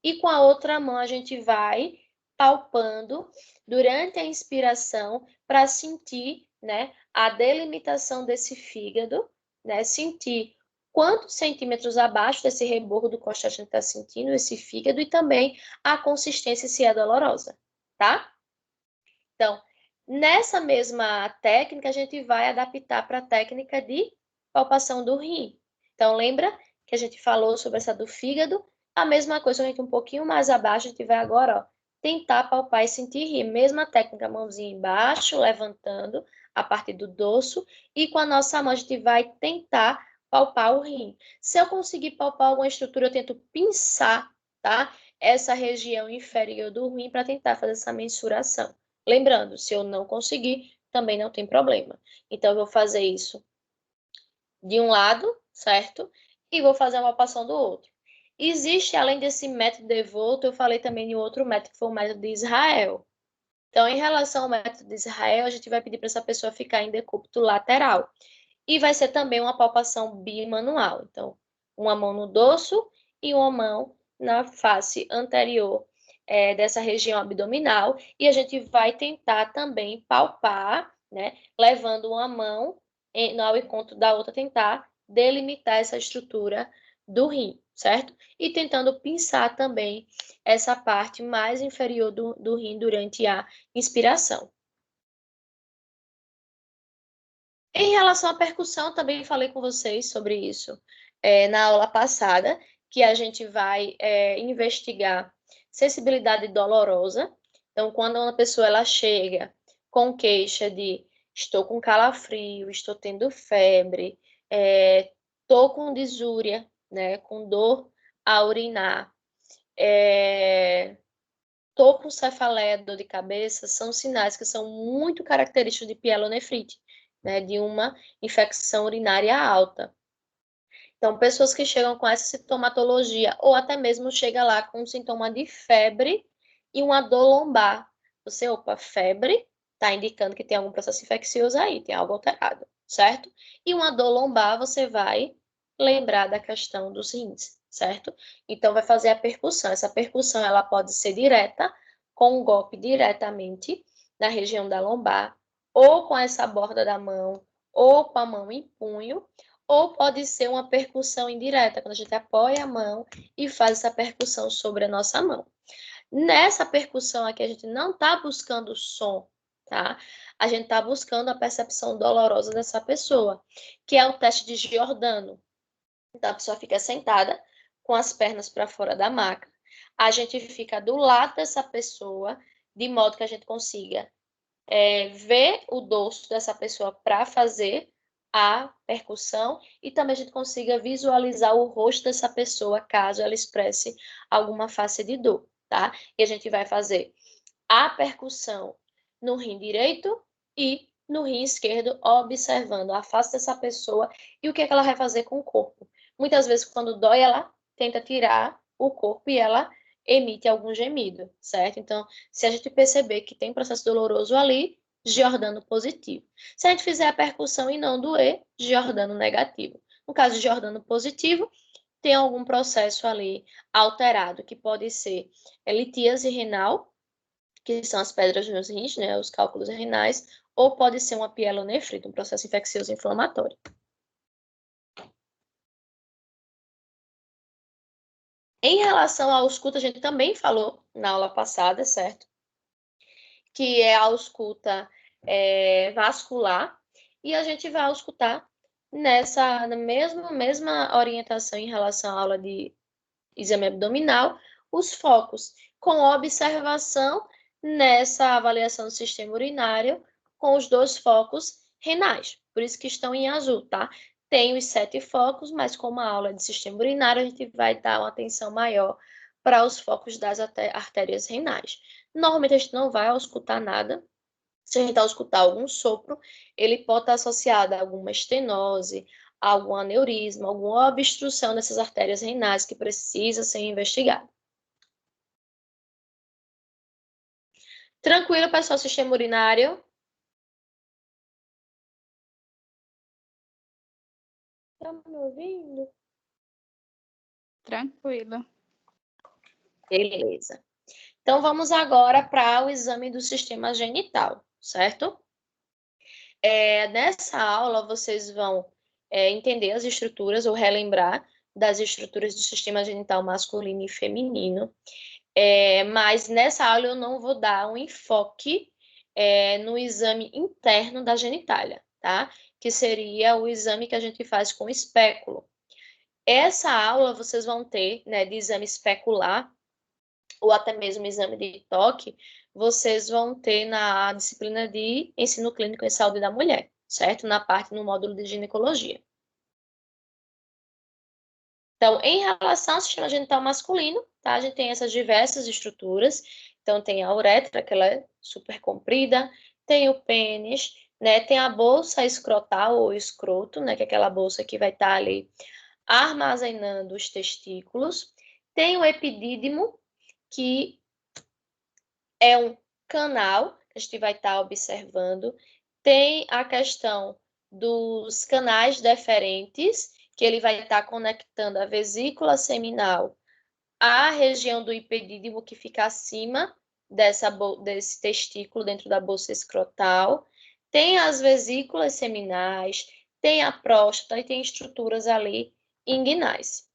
[SPEAKER 5] e com a outra mão a gente vai palpando durante a inspiração para sentir né, a delimitação desse fígado, né, sentir quantos centímetros abaixo desse rebordo do costas a gente está sentindo esse fígado e também a consistência se é dolorosa, tá? Então, nessa mesma técnica, a gente vai adaptar para a técnica de palpação do rim. Então, lembra que a gente falou sobre essa do fígado? A mesma coisa, a gente um pouquinho mais abaixo, a gente vai agora, ó, tentar palpar e sentir rim. Mesma técnica, mãozinha embaixo, levantando a partir do dorso, e com a nossa mão a gente vai tentar palpar o rim. Se eu conseguir palpar alguma estrutura, eu tento pinçar, tá? Essa região inferior do rim para tentar fazer essa mensuração. Lembrando, se eu não conseguir, também não tem problema. Então, eu vou fazer isso de um lado, certo? E vou fazer uma palpação do outro. Existe, além desse método devolto, eu falei também de outro método, que foi o método de Israel. Então, em relação ao método de Israel, a gente vai pedir para essa pessoa ficar em decúbito lateral. E vai ser também uma palpação bimanual. Então, uma mão no dorso e uma mão na face anterior dessa região abdominal. E a gente vai tentar também palpar, né, levando uma mão ao encontro da outra, tentar delimitar essa estrutura do rim, certo? E tentando pinçar também essa parte mais inferior do rim durante a inspiração. Em relação à percussão, também falei com vocês sobre isso na aula passada, que a gente vai investigar sensibilidade dolorosa. Então, quando uma pessoa ela chega com queixa de estou com calafrio, estou tendo febre, estou com disúria, né, com dor a urinar, estou com cefaleia, dor de cabeça, são sinais que são muito característicos de pielonefrite, né, de uma infecção urinária alta. Então, pessoas que chegam com essa sintomatologia, ou até mesmo chega lá com um sintoma de febre e uma dor lombar. Você, opa, febre, está indicando que tem algum processo infeccioso aí, tem algo alterado, certo? E uma dor lombar, você vai lembrar da questão dos rins, certo? Então, vai fazer a percussão. Essa percussão, ela pode ser direta, com um golpe diretamente na região da lombar, ou com essa borda da mão, ou com a mão em punho, ou pode ser uma percussão indireta, quando a gente apoia a mão e faz essa percussão sobre a nossa mão. Nessa percussão aqui, a gente não está buscando som, tá? A gente está buscando a percepção dolorosa dessa pessoa, que é o teste de Giordano. Então, a pessoa fica sentada com as pernas para fora da maca. A gente fica do lado dessa pessoa, de modo que a gente consiga ver o dorso dessa pessoa para fazer a percussão e também a gente consiga visualizar o rosto dessa pessoa caso ela expresse alguma face de dor, tá? E a gente vai fazer a percussão no rim direito e no rim esquerdo, observando a face dessa pessoa e o que ela vai fazer com o corpo. Muitas vezes, quando dói, ela tenta tirar o corpo e ela emite algum gemido, certo? Então, se a gente perceber que tem processo doloroso ali, Giordano positivo. Se a gente fizer a percussão e não doer, Giordano negativo. No caso de Giordano positivo, tem algum processo ali alterado, que pode ser litíase renal, que são as pedras nos rins, né, os cálculos renais, ou pode ser uma pielonefrite, um processo infeccioso inflamatório. Em relação à ausculta, a gente também falou na aula passada, certo? Que é a ausculta vascular, e a gente vai auscultar nessa mesma orientação em relação à aula de exame abdominal, os focos, com observação nessa avaliação do sistema urinário com os 2 focos renais, por isso que estão em azul, tá? Tem os 7 focos, mas como a aula é de sistema urinário, a gente vai dar uma atenção maior para os focos das artérias renais. Normalmente a gente não vai auscultar nada. Se a gente auscultar algum sopro, ele pode estar associado a alguma estenose, a algum aneurisma, alguma obstrução dessas artérias renais que precisa ser investigada. Tranquilo, pessoal, sistema urinário? Tá me ouvindo?
[SPEAKER 3] Tranquilo.
[SPEAKER 5] Beleza. Então, vamos agora para o exame do sistema genital, certo? Nessa aula, vocês vão entender as estruturas ou relembrar das estruturas do sistema genital masculino e feminino. Mas nessa aula eu não vou dar um enfoque no exame interno da genitália, tá? Que seria o exame que a gente faz com espéculo. Essa aula vocês vão ter, né, de exame especular, ou até mesmo exame de toque, vocês vão ter na disciplina de ensino clínico em saúde da mulher, certo? No módulo de ginecologia. Então, em relação ao sistema genital masculino, tá? A gente tem essas diversas estruturas. Então, tem a uretra, que ela é super comprida, tem o pênis, né? Tem a bolsa escrotal ou escroto, né? Que é aquela bolsa que vai estar ali armazenando os testículos. Tem o epidídimo, que é um canal que a gente vai estar observando. Tem a questão dos canais deferentes, que ele vai estar conectando a vesícula seminal à região do epidídimo, que fica acima desse testículo dentro da bolsa escrotal. Tem as vesículas seminais, tem a próstata e tem estruturas ali inguinais.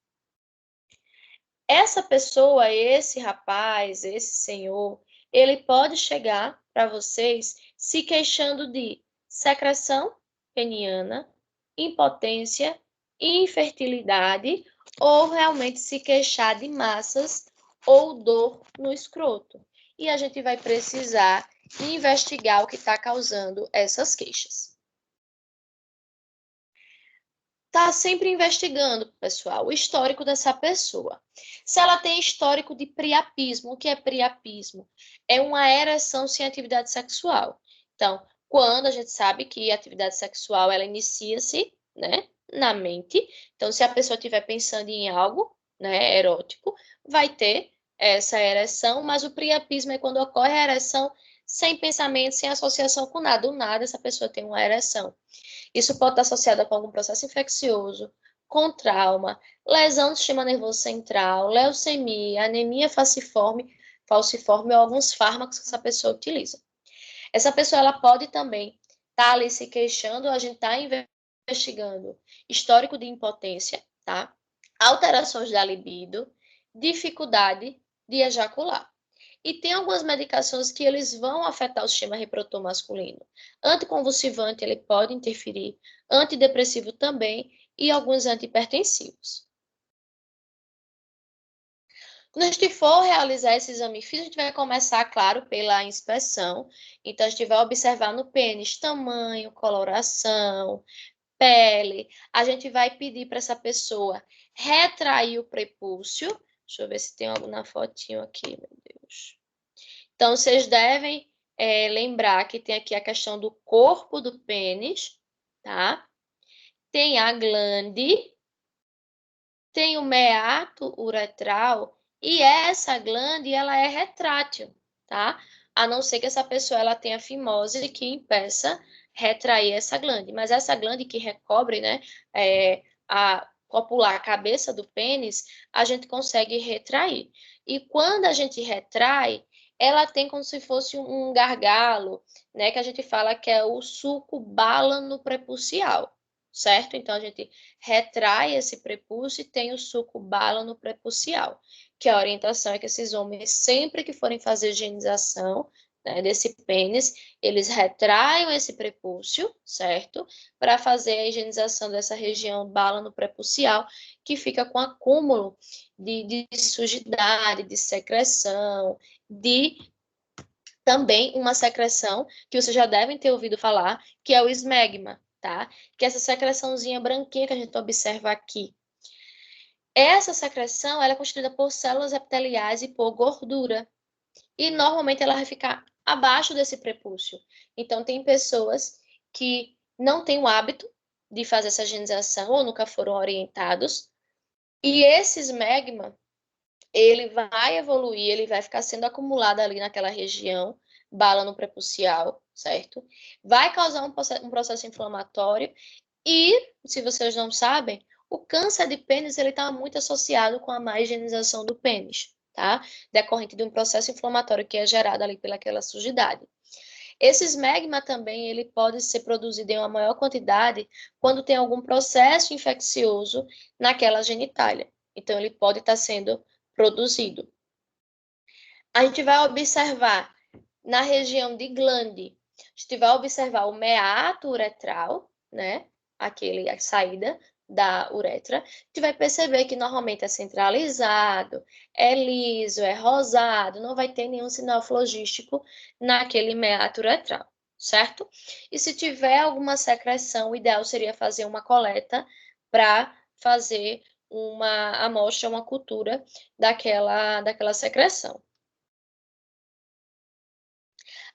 [SPEAKER 5] Essa pessoa, esse rapaz, esse senhor, ele pode chegar para vocês se queixando de secreção peniana, impotência, infertilidade, ou realmente se queixar de massas ou dor no escroto. E a gente vai precisar investigar o que está causando essas queixas. Tá sempre investigando, pessoal, o histórico dessa pessoa. Se ela tem histórico de priapismo, o que é priapismo? É uma ereção sem atividade sexual. Então, quando a gente sabe que a atividade sexual, ela inicia-se, né, na mente. Então, se a pessoa estiver pensando em algo, né, erótico, vai ter essa ereção, mas o priapismo é quando ocorre a ereção sem pensamento, sem associação com nada. Do nada, essa pessoa tem uma ereção. Isso pode estar associado com algum processo infeccioso, com trauma, lesão do sistema nervoso central, leucemia, anemia falciforme ou alguns fármacos que essa pessoa utiliza. Essa pessoa ela pode também estar ali se queixando, a gente está investigando histórico de impotência, tá? Alterações da libido, dificuldade de ejacular. E tem algumas medicações que eles vão afetar o sistema reprodutor masculino. Anticonvulsivante, ele pode interferir, antidepressivo também, e alguns antihipertensivos. Quando a gente for realizar esse exame físico, a gente vai começar, claro, pela inspeção. Então, a gente vai observar no pênis tamanho, coloração, pele. A gente vai pedir para essa pessoa retrair o prepúcio. Deixa eu ver se tem algo na fotinho aqui, meu Deus. Então, vocês devem lembrar que tem aqui a questão do corpo do pênis, tá? Tem a glande, tem o meato uretral, e essa glande, ela é retrátil, tá? A não ser que essa pessoa ela tenha fimose que impeça retrair essa glande. Mas essa glande que recobre, né, a copular, a cabeça do pênis, a gente consegue retrair. E quando a gente retrai, ela tem como se fosse um gargalo, né, que a gente fala que é o sulco bálano prepucial, certo? Então, a gente retrai esse prepúcio e tem o sulco bálano prepucial, que a orientação é que esses homens, sempre que forem fazer higienização, né, desse pênis, eles retraiam esse prepúcio, certo? Para fazer a higienização dessa região bálano prepucial, que fica com acúmulo de sujidade, de secreção, de também uma secreção que vocês já devem ter ouvido falar, que é o esmegma, tá? Que é essa secreçãozinha branquinha que a gente observa aqui. Essa secreção ela é constituída por células epiteliais e por gordura. E normalmente ela vai ficar abaixo desse prepúcio. Então, tem pessoas que não têm o hábito de fazer essa higienização ou nunca foram orientados. E esse esmegma, ele vai evoluir, ele vai ficar sendo acumulado ali naquela região, bálano prepucial, certo? Vai causar um processo inflamatório e, se vocês não sabem, o câncer de pênis ele está muito associado com a má higienização do pênis, tá? Decorrente de um processo inflamatório que é gerado ali pelaquela sujidade. Esse esmegma também ele pode ser produzido em uma maior quantidade quando tem algum processo infeccioso naquela genitália. Então, ele pode estar sendo produzido. A gente vai observar na região de glande, a gente vai observar o meato uretral, né? A saída da uretra. A gente vai perceber que normalmente é centralizado, é liso, é rosado, não vai ter nenhum sinal flogístico naquele meato uretral, certo? E se tiver alguma secreção, o ideal seria fazer uma coleta para fazer uma amostra, uma cultura daquela secreção.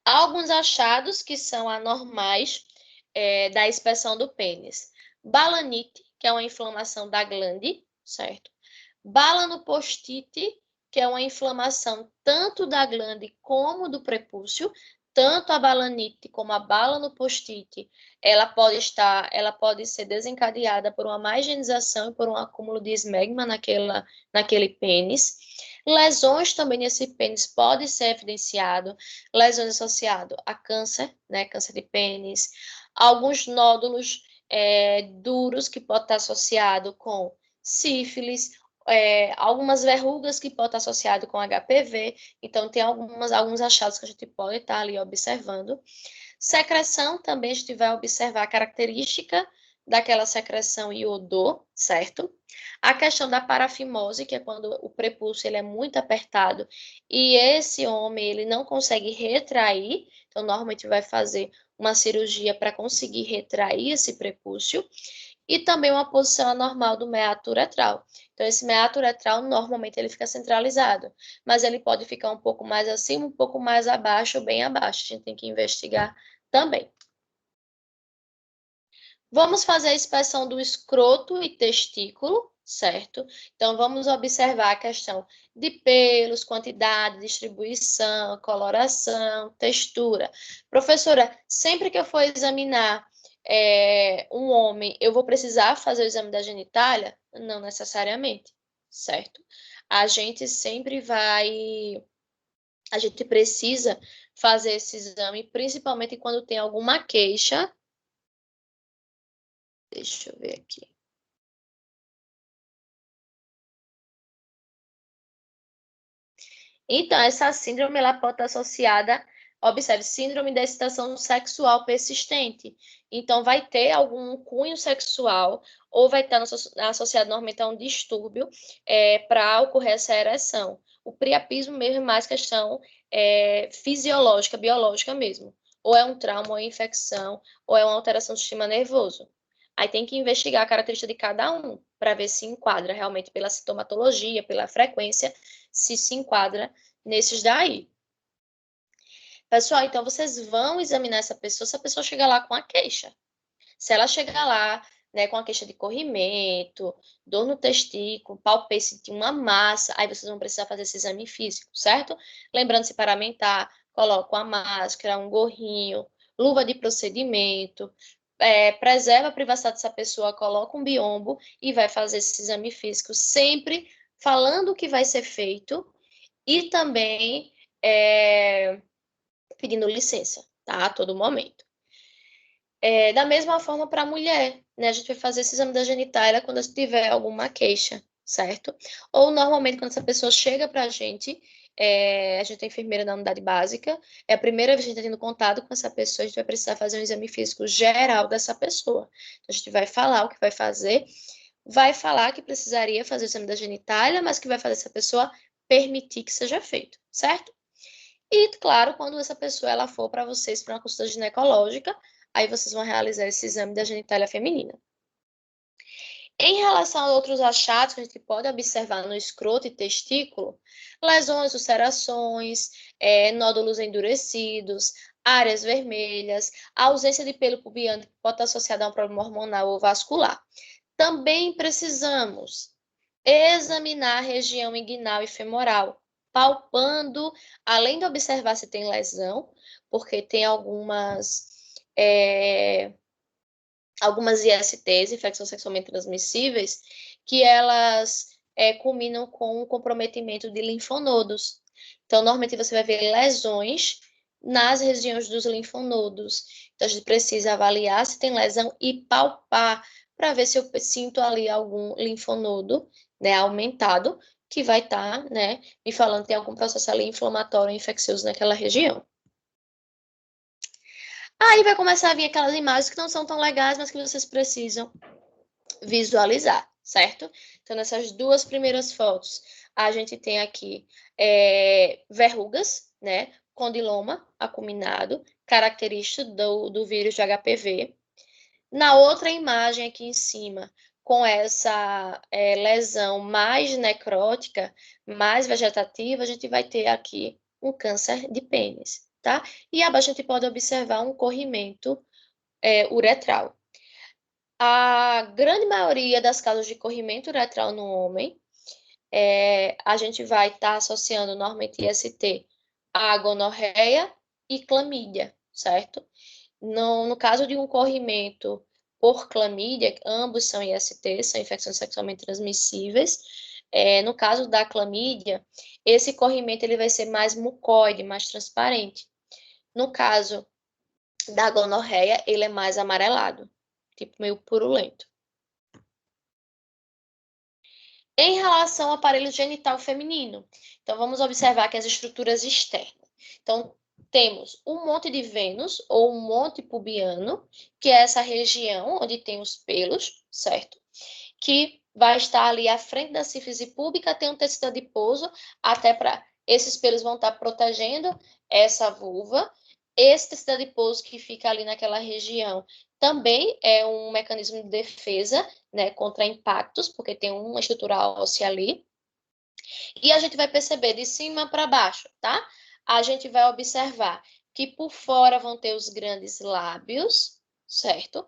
[SPEAKER 5] Há alguns achados que são anormais da inspeção do pênis. Balanite, que é uma inflamação da glande, certo? Balanopostite, que é uma inflamação tanto da glande como do prepúcio. Tanto a balanite como a balanopostite, ela pode ser desencadeada por uma maigenização e por um acúmulo de esmegma naquele pênis. Lesões também nesse pênis podem ser evidenciadas, lesões associadas a câncer, né, câncer de pênis, alguns nódulos duros que podem estar associados com sífilis, algumas verrugas que podem estar associadas com HPV, então tem alguns achados que a gente pode estar ali observando. Secreção também a gente vai observar a característica daquela secreção e odor, certo? A questão da parafimose, que é quando o prepúcio ele é muito apertado e esse homem ele não consegue retrair, então normalmente vai fazer uma cirurgia para conseguir retrair esse prepúcio. E também uma posição anormal do meato uretral. Então, esse meato uretral, normalmente, ele fica centralizado, mas ele pode ficar um pouco mais acima, um pouco mais abaixo, ou bem abaixo. A gente tem que investigar também. Vamos fazer a inspeção do escroto e testículo, certo? Então, vamos observar a questão de pelos, quantidade, distribuição, coloração, textura. Professora, sempre que eu for examinar um homem, eu vou precisar fazer o exame da genitália? Não necessariamente, certo? A gente precisa fazer esse exame, principalmente quando tem alguma queixa. Deixa eu ver aqui. Então, essa síndrome ela pode estar associada, observe, síndrome da excitação sexual persistente. Então, vai ter algum cunho sexual ou vai estar associado normalmente a um distúrbio para ocorrer essa ereção. O priapismo mesmo é mais questão fisiológica, biológica mesmo. Ou é um trauma, ou é infecção, ou é uma alteração do sistema nervoso. Aí tem que investigar a característica de cada um para ver se enquadra realmente pela sintomatologia, pela frequência, se enquadra nesses daí. Pessoal, então vocês vão examinar essa pessoa se a pessoa chegar lá com a queixa. Se ela chegar lá, né, com a queixa de corrimento, dor no testículo, palpei, sentir uma massa, aí vocês vão precisar fazer esse exame físico, certo? Lembrando, se paramentar, coloca uma máscara, um gorrinho, luva de procedimento, preserva a privacidade dessa pessoa, coloca um biombo e vai fazer esse exame físico, sempre falando o que vai ser feito e também pedindo licença, tá? A todo momento. Da mesma forma para a mulher, né? A gente vai fazer esse exame da genitália quando tiver alguma queixa, certo? Ou normalmente quando essa pessoa chega para a gente é enfermeira da unidade básica, é a primeira vez que a gente está tendo contato com essa pessoa, a gente vai precisar fazer um exame físico geral dessa pessoa. Então, a gente vai falar o que vai fazer, vai falar que precisaria fazer o exame da genitália, mas que vai fazer essa pessoa permitir que seja feito, certo? E, claro, quando essa pessoa ela for para vocês para uma consulta ginecológica, aí vocês vão realizar esse exame da genitália feminina. Em relação a outros achados que a gente pode observar no escroto e testículo, lesões, ulcerações, nódulos endurecidos, áreas vermelhas, a ausência de pelo pubiano que pode estar associada a um problema hormonal ou vascular. Também precisamos examinar a região inguinal e femoral, palpando, além de observar se tem lesão, porque tem algumas ISTs, infecções sexualmente transmissíveis, que elas culminam com o comprometimento de linfonodos. Então, normalmente você vai ver lesões nas regiões dos linfonodos. Então, a gente precisa avaliar se tem lesão e palpar para ver se eu sinto ali algum linfonodo, né, aumentado, que vai estar, né, me falando que tem algum processo ali inflamatório ou infeccioso naquela região. Aí vai começar a vir aquelas imagens que não são tão legais, mas que vocês precisam visualizar, certo? Então, nessas duas primeiras fotos, a gente tem aqui verrugas, né? Condiloma acuminado, característico do vírus de HPV. Na outra imagem aqui em cima, com essa lesão mais necrótica, mais vegetativa, a gente vai ter aqui um câncer de pênis, tá? E abaixo a gente pode observar um corrimento uretral. A grande maioria das causas de corrimento uretral no homem, a gente vai estar associando normalmente IST a gonorreia e clamídia, certo? No caso de um corrimento por clamídia, ambos são IST, são infecções sexualmente transmissíveis. No caso da clamídia, esse corrimento ele vai ser mais mucoide, mais transparente. No caso da gonorreia, ele é mais amarelado, tipo meio purulento. Em relação ao aparelho genital feminino, então vamos observar que as estruturas externas. Então, temos um monte de vênus ou um monte pubiano, que é essa região onde tem os pelos, certo? Que vai estar ali à frente da sífise púbica, tem um tecido adiposo, até para esses pelos vão estar protegendo essa vulva. Esse tecido adiposo que fica ali naquela região também é um mecanismo de defesa, né, contra impactos, porque tem uma estrutura óssea ali. E a gente vai perceber de cima para baixo, tá? A gente vai observar que por fora vão ter os grandes lábios, certo?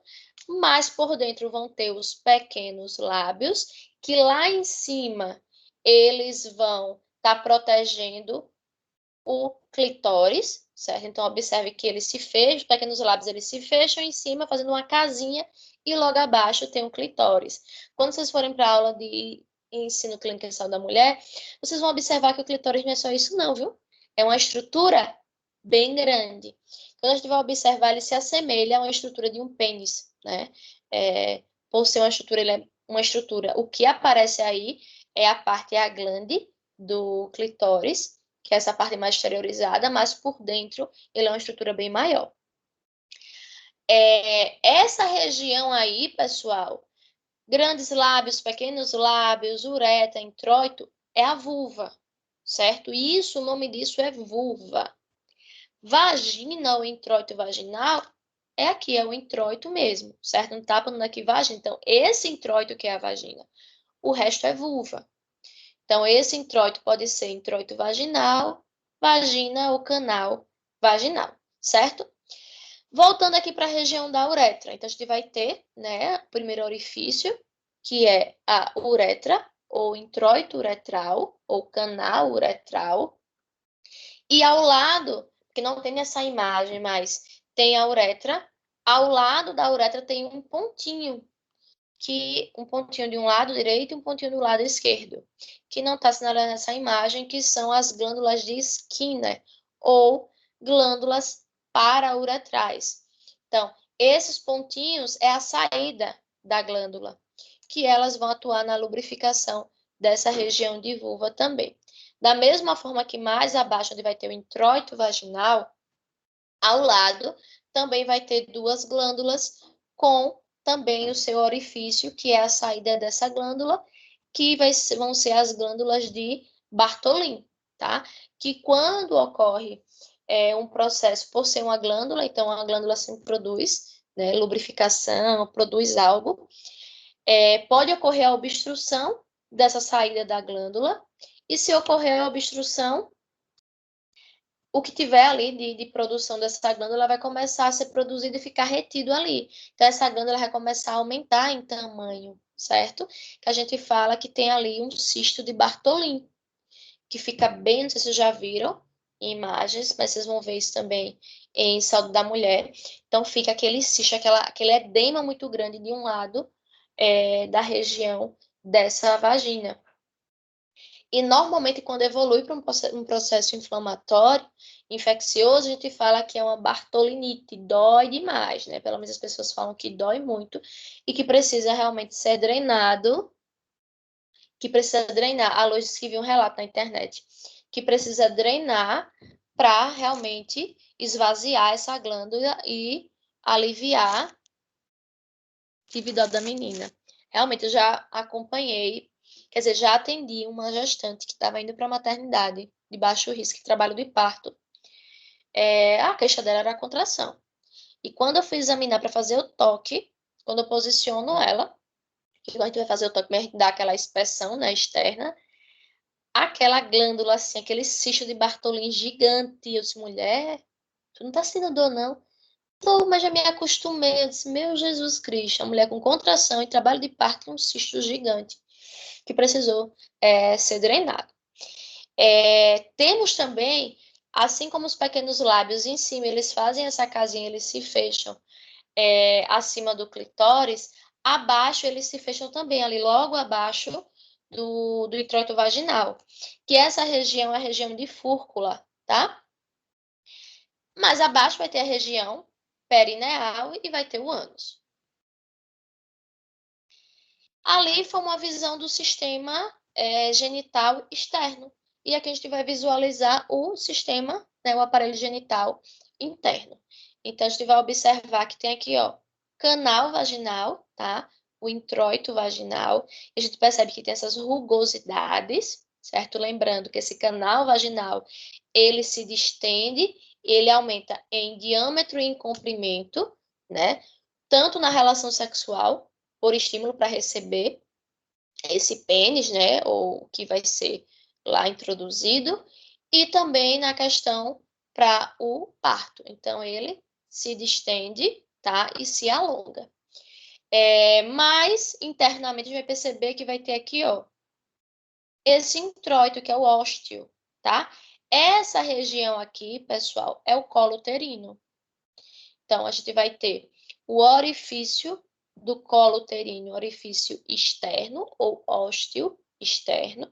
[SPEAKER 5] Mas por dentro vão ter os pequenos lábios, que lá em cima eles vão estar protegendo o clitóris, certo? Então, observe que eles se fecham, os pequenos lábios eles se fecham em cima, fazendo uma casinha, e logo abaixo tem o clitóris. Quando vocês forem para a aula de ensino clínico e saúde da mulher, vocês vão observar que o clitóris não é só isso não, viu? É uma estrutura bem grande. Quando a gente vai observar, ele se assemelha a uma estrutura de um pênis, né? Por ser uma estrutura, ele é uma estrutura. O que aparece aí é a parte, a glande do clitóris, que é essa parte mais exteriorizada, mas por dentro ele é uma estrutura bem maior. Essa região aí, pessoal, grandes lábios, pequenos lábios, uretra, introito, é a vulva, certo? Isso, o nome disso é vulva. Vagina ou introito vaginal é aqui, é o introito mesmo, certo? Não está falando aqui vagina. Então, esse introito que é a vagina. O resto é vulva. Então, esse introito pode ser introito vaginal, vagina ou canal vaginal, certo? Voltando aqui para a região da uretra. Então, a gente vai ter, né, o primeiro orifício, que é a uretra, ou introito uretral, ou canal uretral. E ao lado, que não tem nessa imagem, mas tem a uretra, ao lado da uretra tem um pontinho de um lado direito e um pontinho do lado esquerdo, que não está assinalado nessa imagem, que são as glândulas de Skinner, ou glândulas parauretrais. Então, esses pontinhos é a saída da glândula, que elas vão atuar na lubrificação dessa região de vulva também. Da mesma forma que mais abaixo, onde vai ter o introito vaginal, ao lado também vai ter duas glândulas com também o seu orifício, que é a saída dessa glândula, que vão ser as glândulas de Bartholin, tá? Que quando ocorre um processo por ser uma glândula, então a glândula sempre produz, né, lubrificação, produz algo, pode ocorrer a obstrução dessa saída da glândula, e se ocorrer a obstrução, o que tiver ali de produção dessa glândula vai começar a ser produzido e ficar retido ali. Então, essa glândula vai começar a aumentar em tamanho, certo? Que a gente fala que tem ali um cisto de Bartholin, que fica bem, não sei se vocês já viram em imagens, mas vocês vão ver isso também em saúde da mulher. Então, fica aquele cisto, aquele edema muito grande de um lado da região dessa vagina. E normalmente quando evolui para um processo inflamatório, infeccioso, a gente fala que é uma bartolinite, dói demais, né? Pelo menos as pessoas falam que dói muito e que precisa realmente ser drenado, que precisa drenar. A Lourdes que viu um relato na internet, que precisa drenar para realmente esvaziar essa glândula e aliviar a atividade da menina. Realmente, eu já acompanhei, quer dizer, já atendi uma gestante que estava indo para a maternidade de baixo risco, trabalho de parto. A queixa dela era a contração. E quando eu fui examinar para fazer o toque, quando eu posiciono ela, que a gente vai fazer o toque, mas dá aquela inspeção, né, externa, aquela glândula assim, aquele cisto de Bartholin gigante. Eu disse, mulher, tu não tá sentindo dor, não? Tô, mas já me acostumei. Eu disse, meu Jesus Cristo, a mulher com contração e trabalho de parto, um cisto gigante, que precisou ser drenado. Temos também, assim como os pequenos lábios em cima, eles fazem essa casinha, eles se fecham acima do clitóris, abaixo eles se fecham também, ali logo abaixo do introito vaginal, que essa região é a região de fúrcula, tá? Mas abaixo vai ter a região perineal e vai ter o ânus. Ali foi uma visão do sistema genital externo. E aqui a gente vai visualizar o sistema, né, o aparelho genital interno. Então, a gente vai observar que tem aqui, ó, canal vaginal, tá? O introito vaginal. E a gente percebe que tem essas rugosidades, certo? Lembrando que esse canal vaginal, ele se distende, ele aumenta em diâmetro e em comprimento, né? Tanto na relação sexual, por estímulo para receber esse pênis, né, ou que vai ser lá introduzido, e também na questão para o parto. Então, ele se distende, tá, e se alonga. Mas, internamente, a gente vai perceber que vai ter aqui, ó, esse introito, que é o ósteo, tá? Essa região aqui, pessoal, é o colo uterino. Então, a gente vai ter o orifício do colo uterino, orifício externo ou ósteo externo.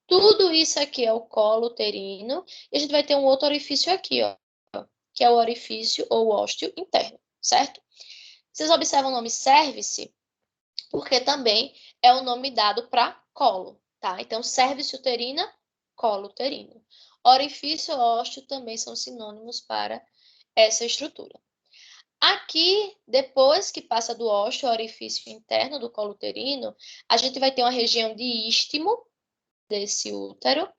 [SPEAKER 5] Tudo isso aqui é o colo uterino. E a gente vai ter um outro orifício aqui, ó, que é o orifício ou ósteo interno, certo? Vocês observam o nome cérvice, porque também é o nome dado para colo, tá? Então, cérvice uterina, colo uterino. Orifício ósteo também são sinônimos para essa estrutura. Aqui, depois que passa do ósteo, orifício interno do colo uterino, a gente vai ter uma região de istmo desse útero.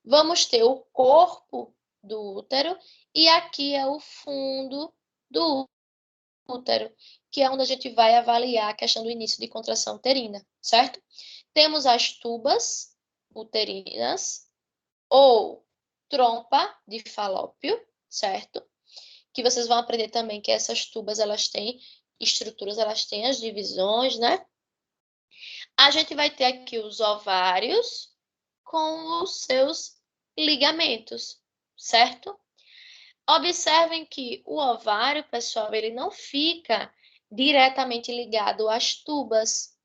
[SPEAKER 5] Vamos ter o corpo do útero e aqui é o fundo do útero, que é onde a gente vai avaliar a questão do início de contração uterina, certo? Temos as tubas uterinas ou trompa de Falópio, certo? Que vocês vão aprender também que essas tubas, elas têm estruturas, elas têm as divisões, né? A gente vai ter aqui os ovários com os seus ligamentos, certo? Observem que o ovário, pessoal, ele não fica diretamente ligado às tubas.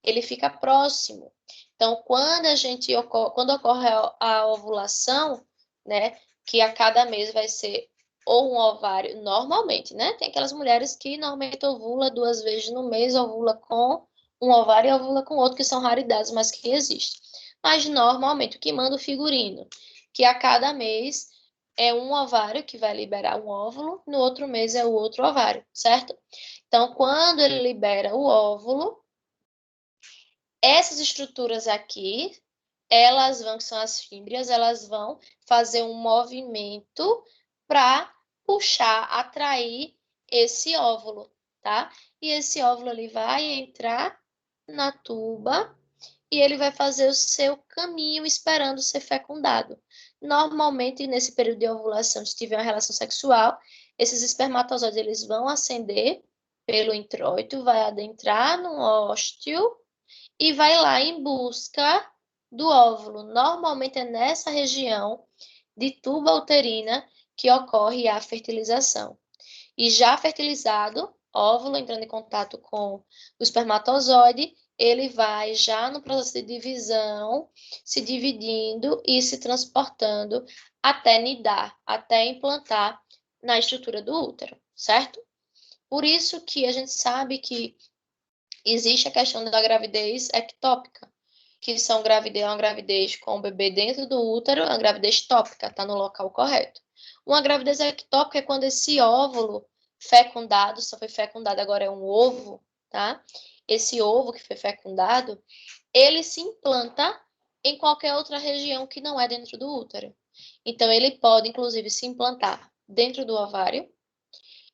[SPEAKER 5] Ele fica próximo. Então, quando ocorre a ovulação, né, que a cada mês vai ser ou um ovário, normalmente, né? Tem aquelas mulheres que normalmente ovula 2 vezes no mês, ovula com um ovário e ovula com outro, que são raridades, mas que existem. Mas, normalmente, o que manda o figurino, que a cada mês é um ovário que vai liberar um óvulo, no outro mês é o outro ovário, certo? Então, quando ele libera o óvulo, essas estruturas aqui, elas vão, que são as fímbrias, elas vão fazer um movimento para puxar, atrair esse óvulo, tá? E esse óvulo ele vai entrar na tuba e ele vai fazer o seu caminho esperando ser fecundado. Normalmente, nesse período de ovulação, se tiver uma relação sexual, esses espermatozoides eles vão ascender pelo introito, vai adentrar no ósteo e vai lá em busca do óvulo. Normalmente é nessa região de tuba uterina que ocorre a fertilização. E já fertilizado, óvulo entrando em contato com o espermatozoide, ele vai já no processo de divisão, se dividindo e se transportando até nidar, até implantar na estrutura do útero, certo? Por isso que a gente sabe que existe a questão da gravidez ectópica, que são uma gravidez com o bebê dentro do útero, uma gravidez tópica, está no local correto. Uma gravidez ectópica é quando esse óvulo fecundado, só foi fecundado, agora é um ovo, tá? Esse ovo que foi fecundado, ele se implanta em qualquer outra região que não é dentro do útero. Então, ele pode, inclusive, se implantar dentro do ovário,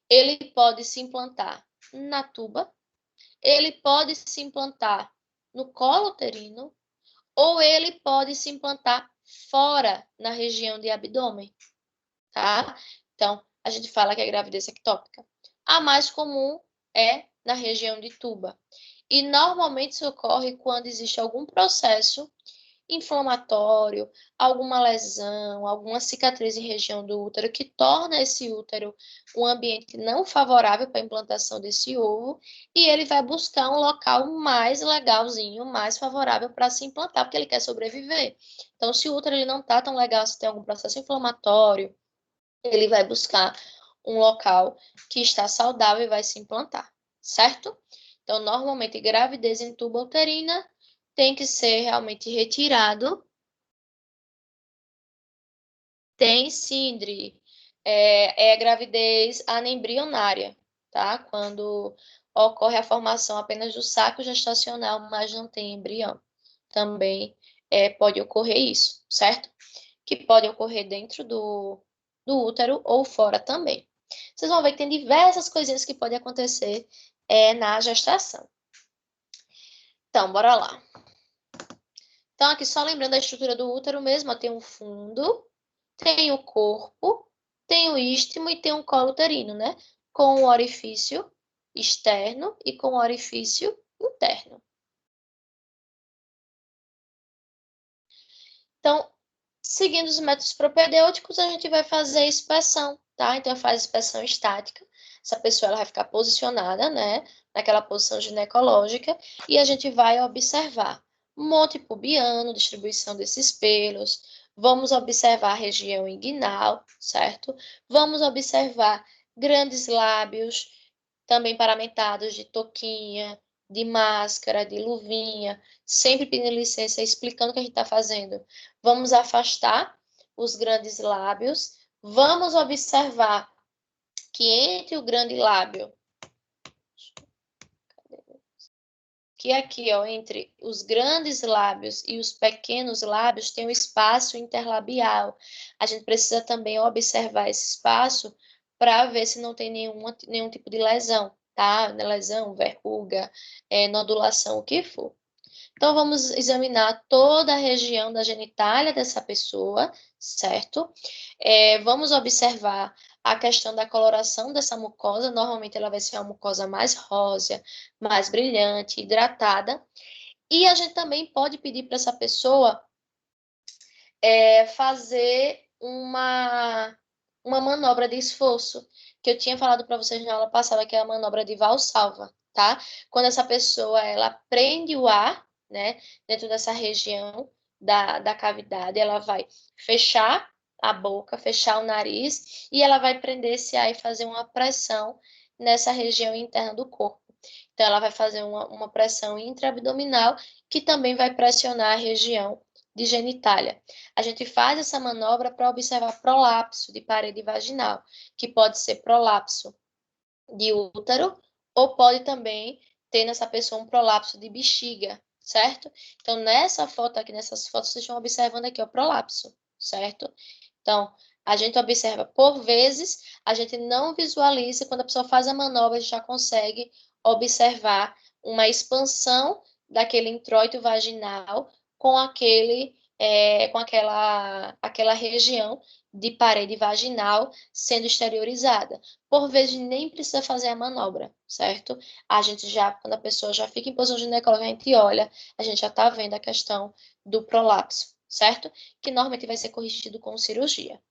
[SPEAKER 5] ele pode se implantar na tuba, ele pode se implantar no colo uterino, ou ele pode se implantar fora, na região de abdômen, tá? Então, a gente fala que é gravidez ectópica. A mais comum é na região de tuba. E normalmente isso ocorre quando existe algum processo inflamatório, alguma lesão, alguma cicatriz em região do útero que torna esse útero um ambiente não favorável para a implantação desse ovo, e ele vai buscar um local mais legalzinho, mais favorável para se implantar, porque ele quer sobreviver. Então, se o útero ele não está tão legal, se tem algum processo inflamatório, ele vai buscar um local que está saudável e vai se implantar, certo? Então, normalmente, gravidez em tuba uterina tem que ser realmente retirado. Tem síndrome, é gravidez anembrionária, tá? Quando ocorre a formação apenas do saco gestacional, mas não tem embrião. Também pode ocorrer isso, certo? Que pode ocorrer dentro do útero ou fora também. Vocês vão ver que tem diversas coisinhas que podem acontecer na gestação. Então, bora lá. Então, aqui só lembrando da estrutura do útero mesmo, ó, tem um fundo, tem o corpo, tem o istmo e tem um colo uterino, né? Com o orifício externo e com o orifício interno. Então, seguindo os métodos propedêuticos, a gente vai fazer a inspeção, tá? Então, faz a inspeção estática. Essa pessoa ela vai ficar posicionada, né? Naquela posição ginecológica. E a gente vai observar monte pubiano, distribuição desses pelos. Vamos observar a região inguinal, certo? Vamos observar grandes lábios, também paramentados de touquinha, de máscara, de luvinha, sempre pedindo licença, explicando o que a gente está fazendo. Vamos afastar os grandes lábios. Vamos observar que entre o grande lábio, que aqui, ó, entre os grandes lábios e os pequenos lábios, tem um espaço interlabial. A gente precisa também observar esse espaço para ver se não tem nenhum tipo de lesão, tá? Lesão, verruga, nodulação, o que for. Então, vamos examinar toda a região da genitália dessa pessoa, certo? Vamos observar a questão da coloração dessa mucosa. Normalmente, ela vai ser uma mucosa mais rósea, mais brilhante, hidratada. E a gente também pode pedir para essa pessoa fazer uma manobra de esforço, que eu tinha falado para vocês na aula passada, que é a manobra de Valsalva, tá? Quando essa pessoa, ela prende o ar, né, dentro dessa região da cavidade, ela vai fechar a boca, fechar o nariz, e ela vai prender esse ar e fazer uma pressão nessa região interna do corpo. Então, ela vai fazer uma pressão intraabdominal, que também vai pressionar a região de genitália. A gente faz essa manobra para observar prolapso de parede vaginal, que pode ser prolapso de útero, ou pode também ter nessa pessoa um prolapso de bexiga, certo? Então, nessa foto aqui, nessas fotos, vocês estão observando aqui o prolapso, certo? Então, a gente observa por vezes, a gente não visualiza, quando a pessoa faz a manobra, a gente já consegue observar uma expansão daquele introito vaginal com aquela região de parede vaginal sendo exteriorizada. Por vezes nem precisa fazer a manobra, certo? A gente já, quando a pessoa já fica em posição ginecológica, a gente olha, a gente já está vendo a questão do prolapso, certo? Que normalmente vai ser corrigido com cirurgia.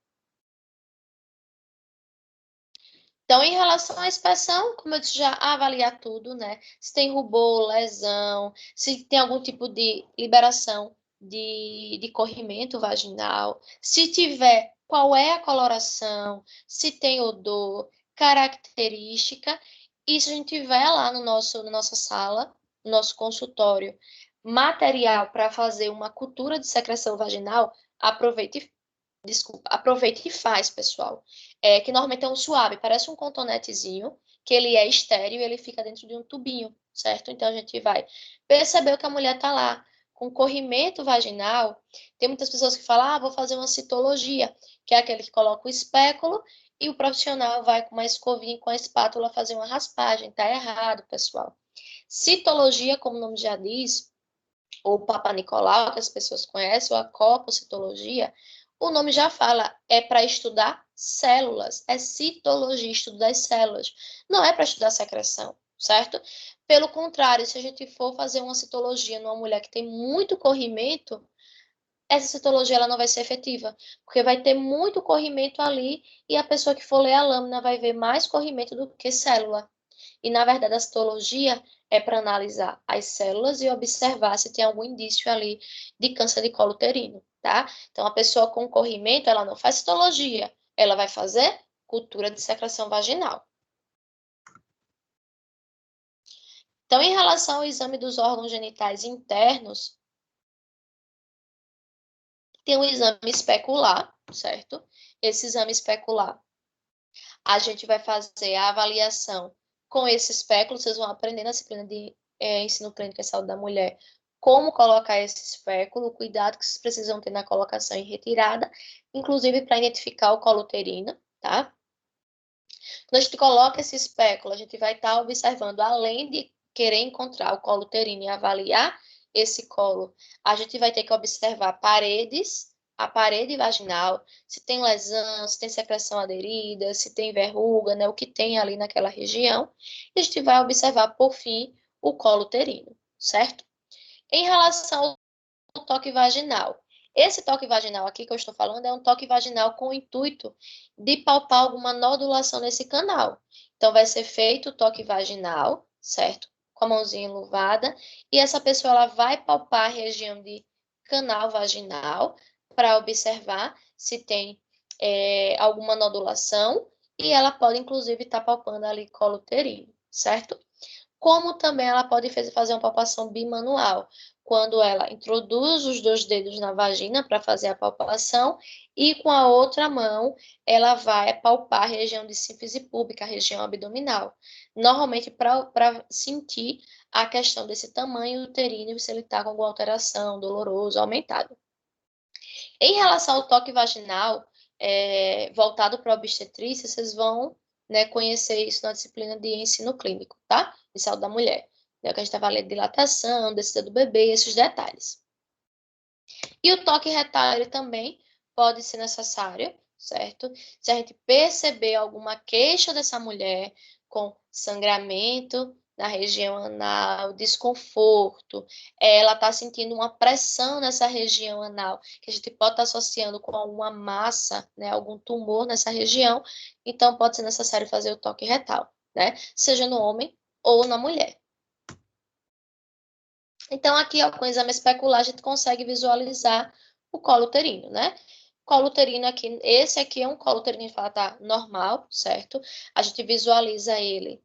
[SPEAKER 5] Então, em relação à inspeção, como eu disse, já avaliar tudo, né? Se tem rubor, lesão, se tem algum tipo de liberação de corrimento vaginal, se tiver, qual é a coloração, se tem odor, característica, e se a gente tiver lá na nossa sala, no nosso consultório, material para fazer uma cultura de secreção vaginal, aproveite aproveita e faz, pessoal. Que normalmente é um suave, parece um cotonetezinho, que ele é estéreo e ele fica dentro de um tubinho, certo? Então a gente vai perceber que a mulher tá lá com corrimento vaginal. Tem muitas pessoas que falam, vou fazer uma citologia, que é aquele que coloca o espéculo e o profissional vai com uma escovinha, com a espátula fazer uma raspagem. Tá errado, pessoal. Citologia, como o nome já diz, ou Papa Nicolau, que as pessoas conhecem, ou a copocitologia, o nome já fala, é para estudar células, é citologia, estudo das células, não é para estudar secreção, certo? Pelo contrário, se a gente for fazer uma citologia numa mulher que tem muito corrimento, essa citologia ela não vai ser efetiva, porque vai ter muito corrimento ali e a pessoa que for ler a lâmina vai ver mais corrimento do que célula. E, na verdade, a citologia é para analisar as células e observar se tem algum indício ali de câncer de colo uterino, tá? Então, a pessoa com corrimento, ela não faz citologia, ela vai fazer cultura de secreção vaginal. Então, em relação ao exame dos órgãos genitais internos, tem o exame especular, certo? Esse exame especular, a gente vai fazer a avaliação com esse espéculo, vocês vão aprender na disciplina de ensino clínico e saúde da mulher como colocar esse espéculo, o cuidado que vocês precisam ter na colocação e retirada, inclusive para identificar o colo uterino, tá? Quando a gente coloca esse espéculo, a gente vai estar observando, além de querer encontrar o colo uterino e avaliar esse colo, a gente vai ter que observar paredes, a parede vaginal, se tem lesão, se tem secreção aderida, se tem verruga, né, o que tem ali naquela região. E a gente vai observar, por fim, o colo uterino, certo? Em relação ao toque vaginal, esse toque vaginal aqui que eu estou falando é um toque vaginal com o intuito de palpar alguma nodulação nesse canal. Então, vai ser feito o toque vaginal, certo? Com a mãozinha enluvada, e essa pessoa ela vai palpar a região de canal vaginal para observar se tem alguma nodulação, e ela pode, inclusive, estar palpando ali colo uterino, certo? Como também ela pode fazer uma palpação bimanual, quando ela introduz os 2 dedos na vagina para fazer a palpação e com a outra mão ela vai palpar a região de sínfise púbica, a região abdominal. Normalmente para sentir a questão desse tamanho uterino, se ele está com alguma alteração, doloroso, aumentado. Em relação ao toque vaginal, voltado para a obstetrícia, vocês vão, né, conhecer isso na disciplina de ensino clínico, tá? De saúde da mulher. É o que a gente está falando de dilatação, descida do bebê, esses detalhes. E o toque retal ele também pode ser necessário, certo? Se a gente perceber alguma queixa dessa mulher com sangramento na região anal, desconforto, ela está sentindo uma pressão nessa região anal, que a gente pode estar associando com alguma massa, né, algum tumor nessa região, então pode ser necessário fazer o toque retal, né? Seja no homem ou na mulher. Então, aqui, ó, com o exame especular, a gente consegue visualizar o colo uterino, né? Colo uterino aqui, esse aqui é um colo uterino que a gente fala, tá normal, certo? A gente visualiza ele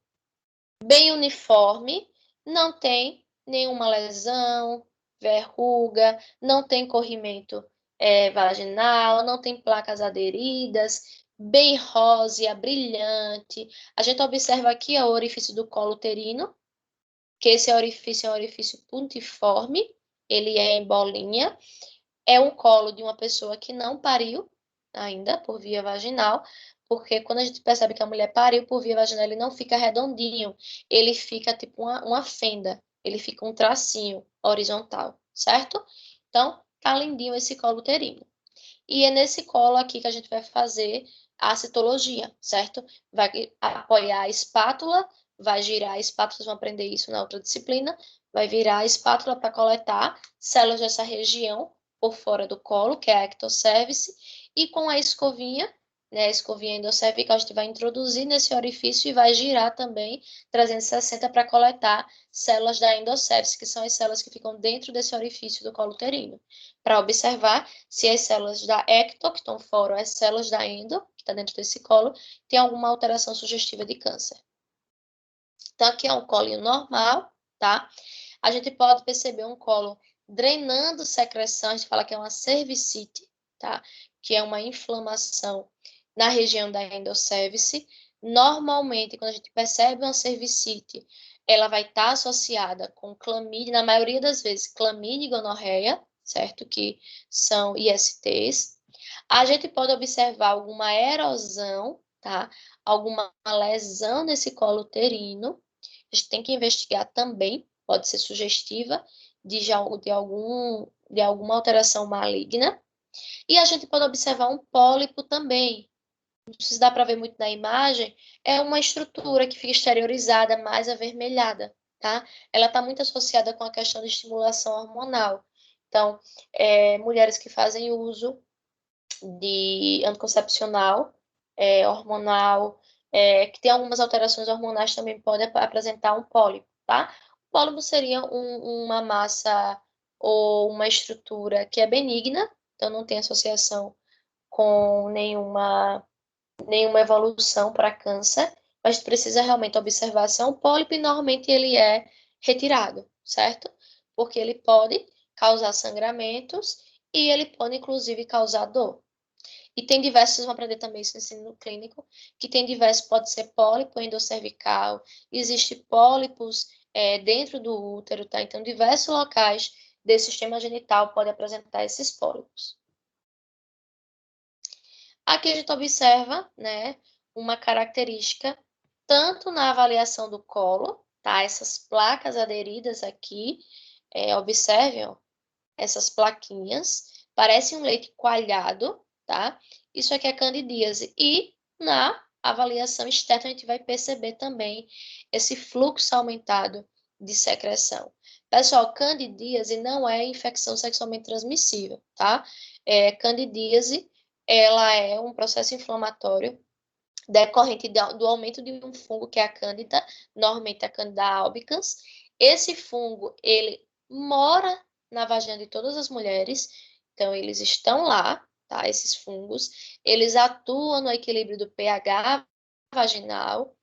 [SPEAKER 5] bem uniforme, não tem nenhuma lesão, verruga, não tem corrimento vaginal, não tem placas aderidas, bem rósea, brilhante. A gente observa aqui ó, o orifício do colo uterino, que esse orifício é um orifício puntiforme, ele é em bolinha, é um colo de uma pessoa que não pariu ainda por via vaginal, porque quando a gente percebe que a mulher pariu por via vaginal, ele não fica redondinho, ele fica tipo uma fenda, ele fica um tracinho horizontal, certo? Então, tá lindinho esse colo uterino. E é nesse colo aqui que a gente vai fazer a citologia, certo? Vai apoiar a espátula, vai girar a espátula, vocês vão aprender isso na outra disciplina, vai virar a espátula para coletar células dessa região por fora do colo, que é a ectocervice, e com a escovinha né, a escovinha endocervical, a gente vai introduzir nesse orifício e vai girar também 360 para coletar células da endocépse, que são as células que ficam dentro desse orifício do colo uterino, para observar se as células da ecto, que estão fora, ou as células da endo, que está dentro desse colo, tem alguma alteração sugestiva de câncer. Então, aqui é um colinho normal, tá? A gente pode perceber um colo drenando secreção, a gente fala que é uma cervicite, tá? Que é uma inflamação na região da endocérvice. Normalmente, quando a gente percebe uma cervicite, ela vai estar associada com clamídia, na maioria das vezes, clamídia e gonorreia, certo? Que são ISTs. A gente pode observar alguma erosão, tá? Alguma lesão nesse colo uterino. A gente tem que investigar também, pode ser sugestiva de alguma alteração maligna. E a gente pode observar um pólipo também. Não sei se dá para ver muito na imagem, é uma estrutura que fica exteriorizada, mais avermelhada, tá? Ela está muito associada com a questão de estimulação hormonal. Então, mulheres que fazem uso de anticoncepcional, hormonal, que tem algumas alterações hormonais, também pode apresentar um pólipo, tá? O pólipo seria uma massa ou uma estrutura que é benigna, então não tem associação com nenhuma evolução para câncer, mas precisa realmente observar se é um pólipo e normalmente ele é retirado, certo? Porque ele pode causar sangramentos e ele pode, inclusive, causar dor. E tem diversos, vocês vão aprender também isso no ensino clínico, que tem diversos, pode ser pólipo endocervical, existe pólipos dentro do útero, tá? Então, diversos locais desse sistema genital podem apresentar esses pólipos. Aqui a gente observa, né, uma característica, tanto na avaliação do colo, tá? Essas placas aderidas aqui, observem, ó, essas plaquinhas, parece um leite coalhado, tá? Isso aqui é candidíase. E na avaliação externa a gente vai perceber também esse fluxo aumentado de secreção. Pessoal, candidíase não é infecção sexualmente transmissível, tá? Candidíase, ela é um processo inflamatório decorrente do aumento de um fungo que é a Cândida, normalmente a Candida albicans. Esse fungo, ele mora na vagina de todas as mulheres, então eles estão lá, tá? Esses fungos, eles atuam no equilíbrio do pH vaginal,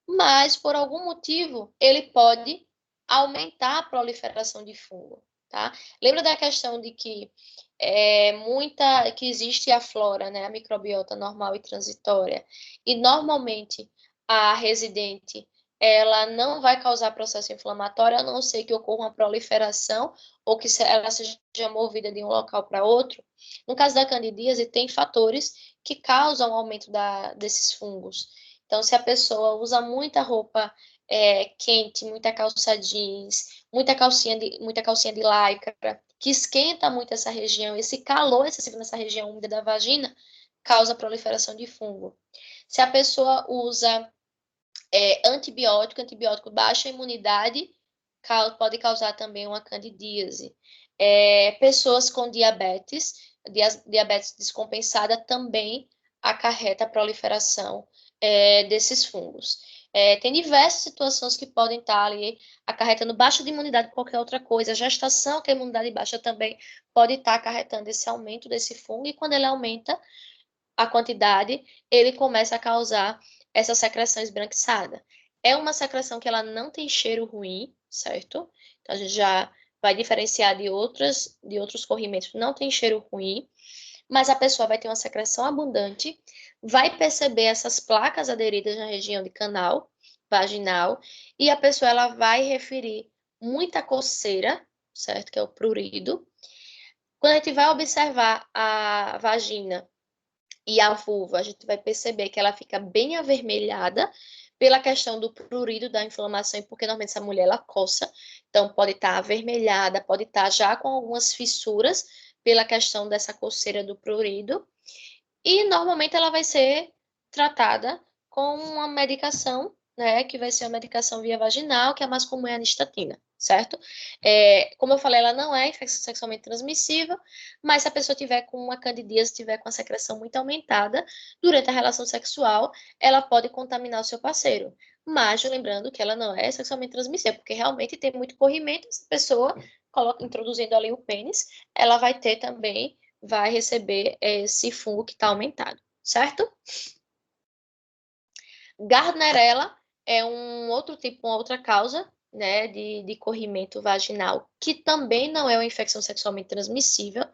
[SPEAKER 5] mas por algum motivo ele pode aumentar a proliferação de fungo, tá? Lembra da questão de que que existe a flora, né, a microbiota normal e transitória, e normalmente a residente ela não vai causar processo inflamatório, a não ser que ocorra uma proliferação ou que ela seja movida de um local para outro. No caso da candidíase, tem fatores que causam o aumento desses fungos. Então, se a pessoa usa muita roupa quente, muita calça jeans, muita calcinha de lycra, que esquenta muito essa região, esse calor excessivo nessa região úmida da vagina causa proliferação de fungo. Se a pessoa usa antibiótico baixa imunidade, pode causar também uma candidíase. Pessoas com diabetes descompensada também acarreta a proliferação desses fungos. Tem diversas situações que podem estar ali acarretando baixa de imunidade, qualquer outra coisa. A gestação, que a imunidade baixa também pode estar acarretando esse aumento desse fungo, e quando ele aumenta a quantidade, ele começa a causar essa secreção esbranquiçada. É uma secreção que ela não tem cheiro ruim, certo? Então, a gente já vai diferenciar de outros corrimentos, não tem cheiro ruim, mas a pessoa vai ter uma secreção abundante, vai perceber essas placas aderidas na região de canal vaginal, e a pessoa ela vai referir muita coceira, certo? Que é o prurido. Quando a gente vai observar a vagina e a vulva, a gente vai perceber que ela fica bem avermelhada pela questão do prurido, da inflamação, e porque normalmente essa mulher ela coça, então pode estar avermelhada, pode estar já com algumas fissuras pela questão dessa coceira do prurido, e normalmente ela vai ser tratada com uma medicação, né, que vai ser uma medicação via vaginal, que é a mais comum, é a anistatina, certo? Como eu falei, ela não é infecção sexualmente transmissível, mas se a pessoa tiver com uma candidíase, tiver com a secreção muito aumentada durante a relação sexual, ela pode contaminar o seu parceiro. Mas lembrando que ela não é sexualmente transmissível, porque realmente tem muito corrimento, essa pessoa introduzindo ali o pênis, ela vai ter também, vai receber esse fungo que está aumentado, certo? Gardnerella é um outro tipo, uma outra causa, né, de corrimento vaginal, que também não é uma infecção sexualmente transmissível.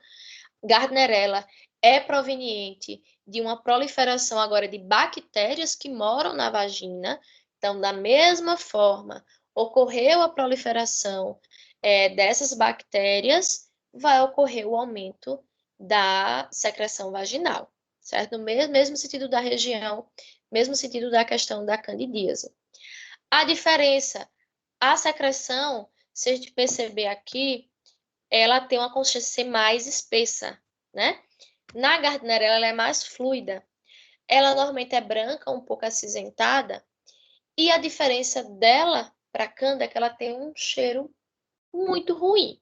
[SPEAKER 5] Gardnerella é proveniente de uma proliferação agora de bactérias que moram na vagina. Então, da mesma forma, ocorreu a proliferação dessas bactérias, vai ocorrer o aumento da secreção vaginal, certo? No mesmo sentido da região, mesmo sentido da questão da candidíase. A diferença, a secreção, se a gente perceber aqui, ela tem uma consistência mais espessa, né? Na Gardnerella, ela é mais fluida. Ela normalmente é branca, um pouco acinzentada, e a diferença dela para a Candida é que ela tem um cheiro muito ruim,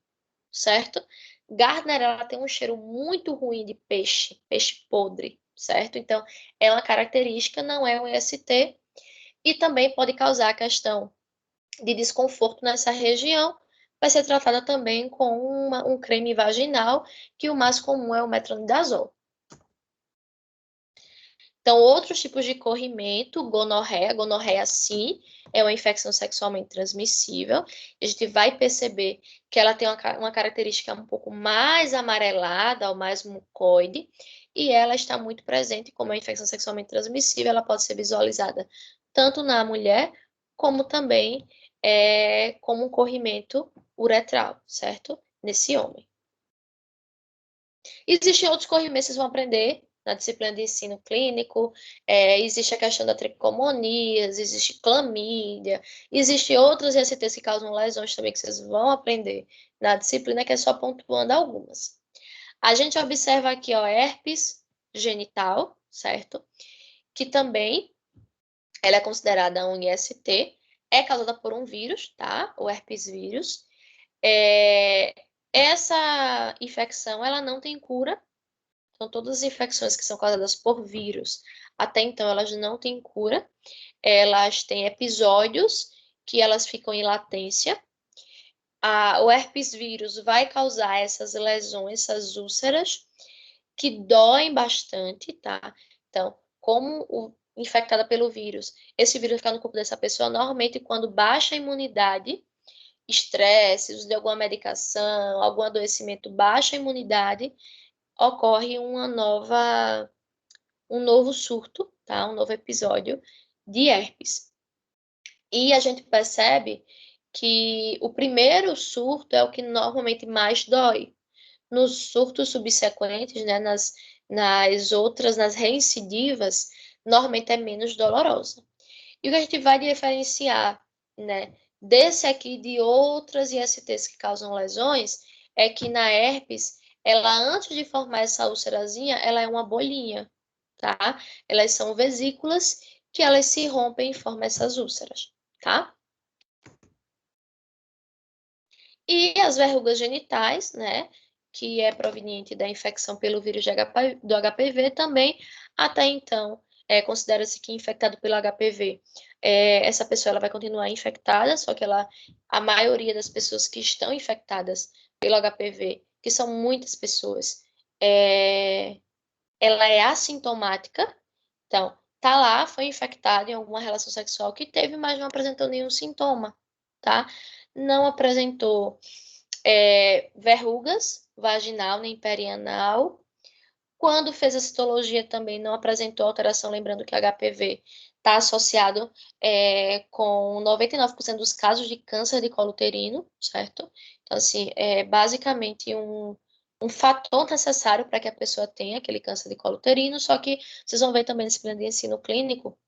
[SPEAKER 5] certo? Gardnerella tem um cheiro muito ruim de peixe podre, certo? Então, é uma característica, não é um IST, e também pode causar a questão de desconforto nessa região, vai ser tratada também com um creme vaginal, que o mais comum é o metronidazol. Então, outros tipos de corrimento, gonorreia sim, é uma infecção sexualmente transmissível. A gente vai perceber que ela tem uma característica um pouco mais amarelada, ou mais mucoide, e ela está muito presente como uma infecção sexualmente transmissível. Ela pode ser visualizada tanto na mulher, como também como um corrimento uretral, certo? Nesse homem. Existem outros corrimentos, vocês vão aprender na disciplina de ensino clínico, existe a questão da tricomonias, existe clamídia, existem outras ISTs que causam lesões também que vocês vão aprender na disciplina, que é só pontuando algumas. A gente observa aqui, ó, herpes genital, certo? Que também ela é considerada um IST, é causada por um vírus, tá? O herpes vírus. Essa infecção, ela não tem cura. Então, todas as infecções que são causadas por vírus, até então, elas não têm cura. Elas têm episódios que elas ficam em latência. O herpes vírus vai causar essas lesões, essas úlceras, que doem bastante, tá? Então, como infectada pelo vírus, esse vírus fica no corpo dessa pessoa, normalmente quando baixa a imunidade, estresse, uso de alguma medicação, algum adoecimento, baixa a imunidade, ocorre um novo surto, tá? Um novo episódio de herpes. E a gente percebe que o primeiro surto é o que normalmente mais dói. Nos surtos subsequentes, né, nas reincidivas, normalmente é menos dolorosa. E o que a gente vai diferenciar, né, desse aqui de outras ISTs que causam lesões, é que na herpes, ela antes de formar essa úlcerazinha, ela é uma bolinha, tá? Elas são vesículas que elas se rompem e formam essas úlceras, tá? E as verrugas genitais, né, que é proveniente da infecção pelo vírus do HPV também, até então, considera-se que infectado pelo HPV, essa pessoa ela vai continuar infectada, só que a maioria das pessoas que estão infectadas pelo HPV, que são muitas pessoas, ela é assintomática, então, tá lá, foi infectada em alguma relação sexual que teve, mas não apresentou nenhum sintoma, tá? Não apresentou verrugas vaginal nem perianal. Quando fez a citologia também não apresentou alteração, lembrando que HPV está associado com 99% dos casos de câncer de colo uterino, certo? Então, assim, é basicamente um fator necessário para que a pessoa tenha aquele câncer de colo uterino, só que vocês vão ver também nesse plano de ensino clínico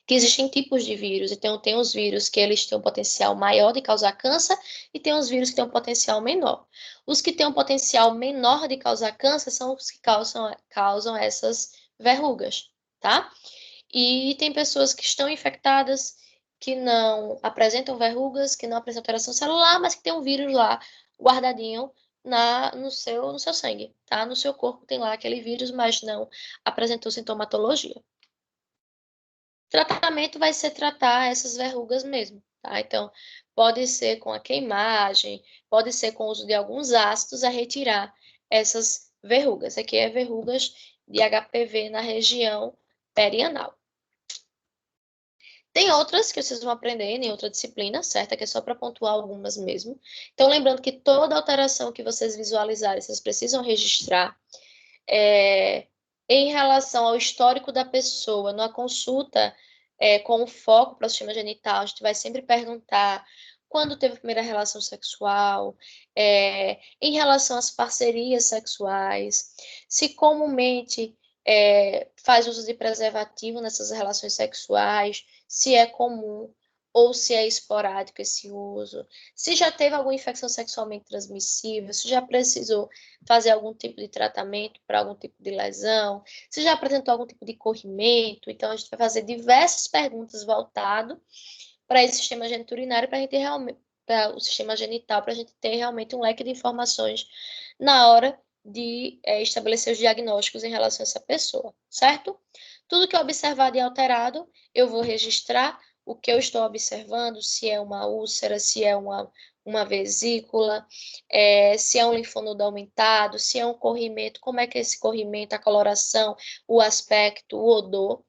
[SPEAKER 5] que existem tipos de vírus. Então, tem os vírus que eles têm um potencial maior de causar câncer e tem os vírus que têm um potencial menor. Os que têm um potencial menor de causar câncer são os que causam essas verrugas, tá? E tem pessoas que estão infectadas que não apresentam verrugas, que não apresentam alteração celular, mas que tem um vírus lá guardadinho no seu sangue, tá? No seu corpo tem lá aquele vírus, mas não apresentou sintomatologia. O tratamento vai ser tratar essas verrugas mesmo, tá? Então, pode ser com a queimagem, pode ser com o uso de alguns ácidos a retirar essas verrugas. Aqui é verrugas de HPV na região perianal. Tem outras que vocês vão aprender em outra disciplina, certo? Que é só para pontuar algumas mesmo. Então, lembrando que toda alteração que vocês visualizarem, vocês precisam registrar. Em relação ao histórico da pessoa, numa consulta com o foco para o sistema genital, a gente vai sempre perguntar quando teve a primeira relação sexual, em relação às parcerias sexuais, se comumente faz uso de preservativo nessas relações sexuais, se é comum ou se é esporádico esse uso, se já teve alguma infecção sexualmente transmissível, se já precisou fazer algum tipo de tratamento para algum tipo de lesão, se já apresentou algum tipo de corrimento. Então, a gente vai fazer diversas perguntas voltadas para esse sistema geniturinário, para a gente realmente, para o sistema genital, para a gente ter realmente um leque de informações na hora de estabelecer os diagnósticos em relação a essa pessoa, certo? Tudo que eu observar de alterado, eu vou registrar o que eu estou observando, se é uma úlcera, se é uma vesícula, se é um linfonodo aumentado, se é um corrimento, como é que é esse corrimento, a coloração, o aspecto, o odor.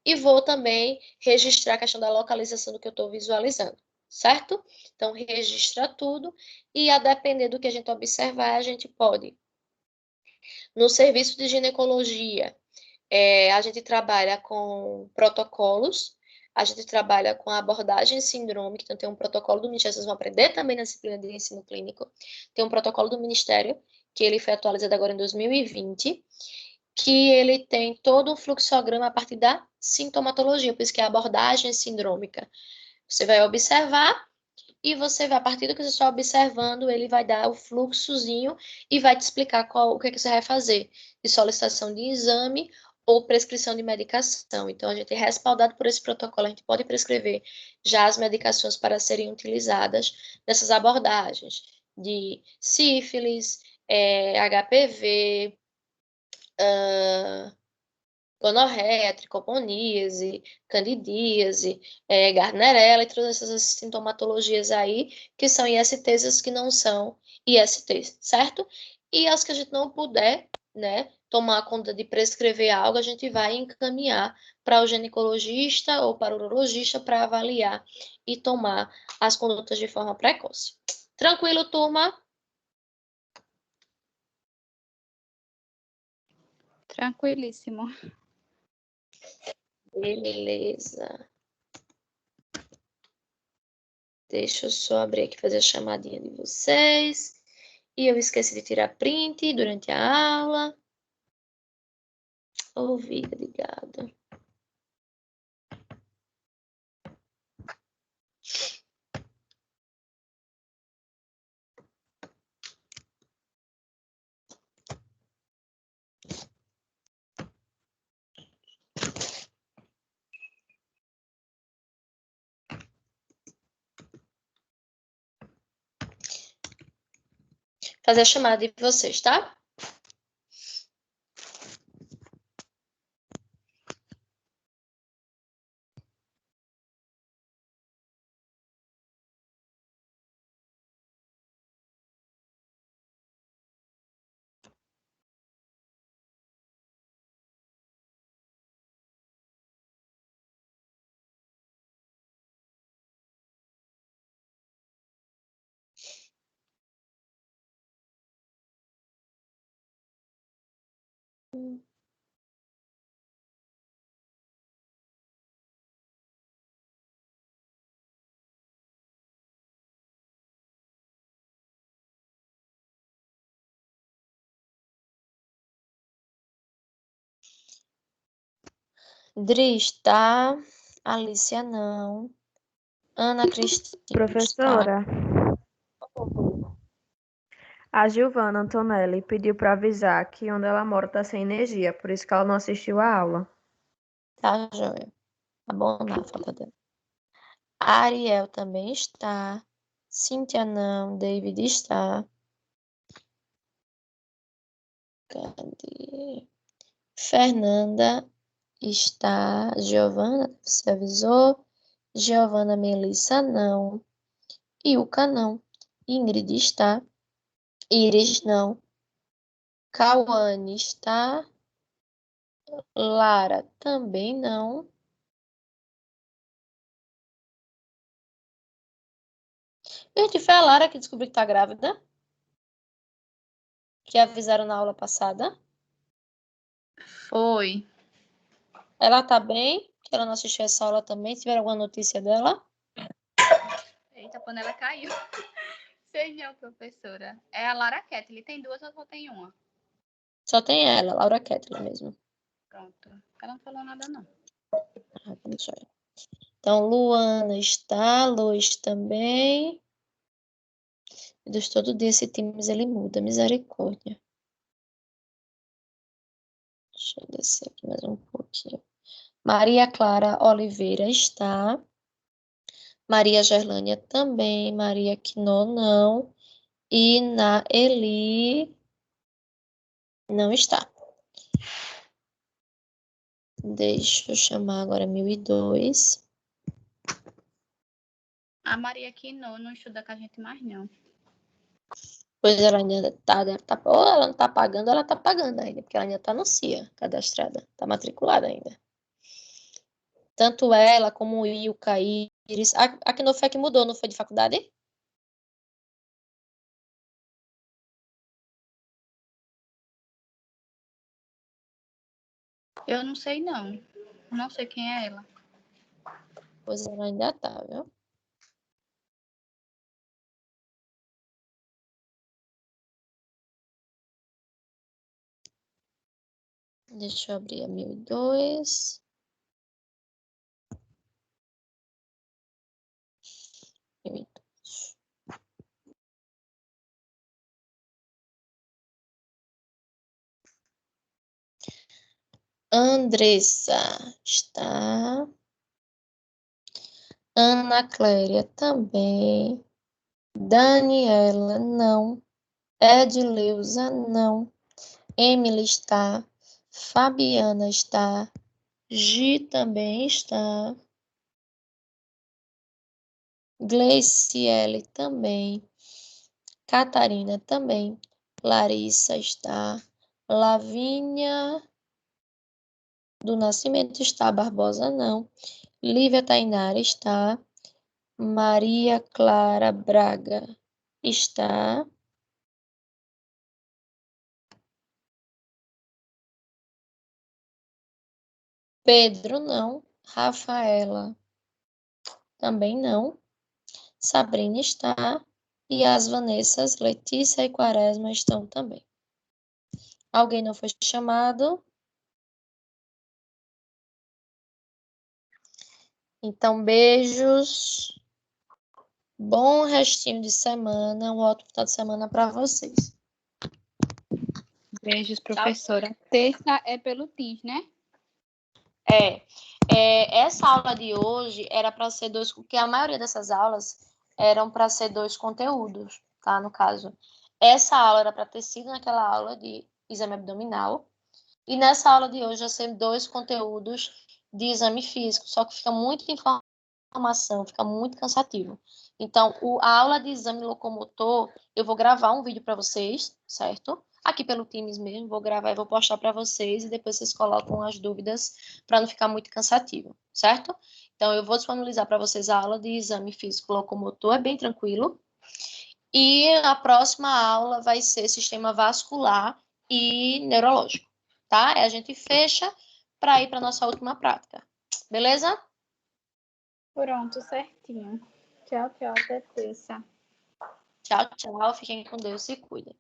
[SPEAKER 5] E vou também registrar a questão da localização do que eu estou visualizando, certo? Então, registra tudo e, a depender do que a gente observar, a gente pode. No serviço de ginecologia, a gente trabalha com protocolos, a gente trabalha com a abordagem sindrômica, então tem um protocolo do Ministério, vocês vão aprender também na disciplina de ensino clínico, tem um protocolo do Ministério, que ele foi atualizado agora em 2020, que ele tem todo um fluxograma a partir da sintomatologia, por isso que é a abordagem sindrômica. Você vai observar e você vai, a partir do que você está observando, ele vai dar o fluxozinho e vai te explicar o que você vai fazer, de solicitação de exame ou prescrição de medicação. Então, a gente é respaldado por esse protocolo, a gente pode prescrever já as medicações para serem utilizadas nessas abordagens de sífilis, HPV, gonorreia, tricomoníase, candidíase, Gardnerella e todas essas sintomatologias aí, que são ISTs e as que não são ISTs, certo? E as que a gente não puder, né, tomar conta de prescrever algo, a gente vai encaminhar para o ginecologista ou para o urologista para avaliar e tomar as condutas de forma precoce. Tranquilo, turma?
[SPEAKER 3] Tranquilíssimo.
[SPEAKER 5] Beleza. Deixa eu só abrir aqui, fazer a chamadinha de vocês. E eu esqueci de tirar print durante a aula. Ouvido ligado. Fazer a chamada de vocês, tá? Dris, tá? Alicia, não. Ana Cristina.
[SPEAKER 6] Professora, a Giovana Antonelli pediu para avisar que onde ela mora tá sem energia, por isso que ela não assistiu a aula.
[SPEAKER 5] Tá, joia. Tá bom, na falta dela. Ariel também está. Cíntia não. David está. Cadê? Fernanda está. Giovana, você avisou. Giovana Melissa não. Ilka não. Ingrid está. Iris não. Cauane está. Lara também não. Gente, foi a Lara que descobriu que tá grávida? Que avisaram na aula passada?
[SPEAKER 3] Foi.
[SPEAKER 5] Ela tá bem? Que ela não assistiu essa aula também? Tiveram alguma notícia dela?
[SPEAKER 3] Eita, a panela caiu. Sei não, professora. É a Lara Ketley. Tem duas ou só tem uma?
[SPEAKER 5] Só tem ela, Laura Kettler mesmo.
[SPEAKER 3] Pronto. Ela não falou nada, não.
[SPEAKER 5] Então, Luana está, Lois também. Meu Deus, todo dia esse Teams ele muda, misericórdia. Deixa eu descer aqui mais um pouquinho. Maria Clara Oliveira está. Maria Gerlânia também. Maria Quinó não. E na Eli não está. Deixa eu chamar agora 1002.
[SPEAKER 3] A Maria aqui não estuda com a gente mais, não.
[SPEAKER 5] Pois ela ainda tá, ou ela não tá pagando, ou ela tá pagando ainda, porque ela ainda tá no CIA, cadastrada, tá matriculada ainda. Tanto ela como o Ilka, Iris. Aqui no FEC mudou, não foi de faculdade?
[SPEAKER 3] Eu não sei, não. Não sei quem é ela.
[SPEAKER 5] Pois ela ainda tá, viu? Deixa eu abrir a 1002. Andressa está. Ana Cléria também. Daniela não. Edileuza não. Emily está. Fabiana está. Gi também está. Gleiciele também. Catarina também. Larissa está. Lavínia do Nascimento está. Barbosa não. Lívia Tainara está. Maria Clara Braga está. Pedro não. Rafaela também não. Sabrina está. E as Vanessas, Letícia e Quaresma estão também. Alguém não foi chamado? Então, beijos. Bom restinho de semana. Um ótimo final de semana para vocês.
[SPEAKER 3] Beijos, professora. Terça é pelo Teams, né?
[SPEAKER 5] Essa aula de hoje era para ser dois, porque a maioria dessas aulas eram para ser dois conteúdos, tá? No caso, essa aula era para ter sido naquela aula de exame abdominal, e nessa aula de hoje ia ser dois conteúdos de exame físico, só que fica muita informação, fica muito cansativo. Então, a aula de exame locomotor, eu vou gravar um vídeo para vocês, certo? Aqui pelo Teams mesmo, vou gravar e vou postar para vocês e depois vocês colocam as dúvidas para não ficar muito cansativo, certo? Então, eu vou disponibilizar para vocês a aula de exame físico locomotor, é bem tranquilo. E a próxima aula vai ser sistema vascular e neurológico, tá? A gente fecha para ir para nossa última prática, beleza?
[SPEAKER 3] Pronto, certinho. Tchau, tchau. Até terça.
[SPEAKER 5] Tchau, tchau. Fiquem com Deus e se cuidem.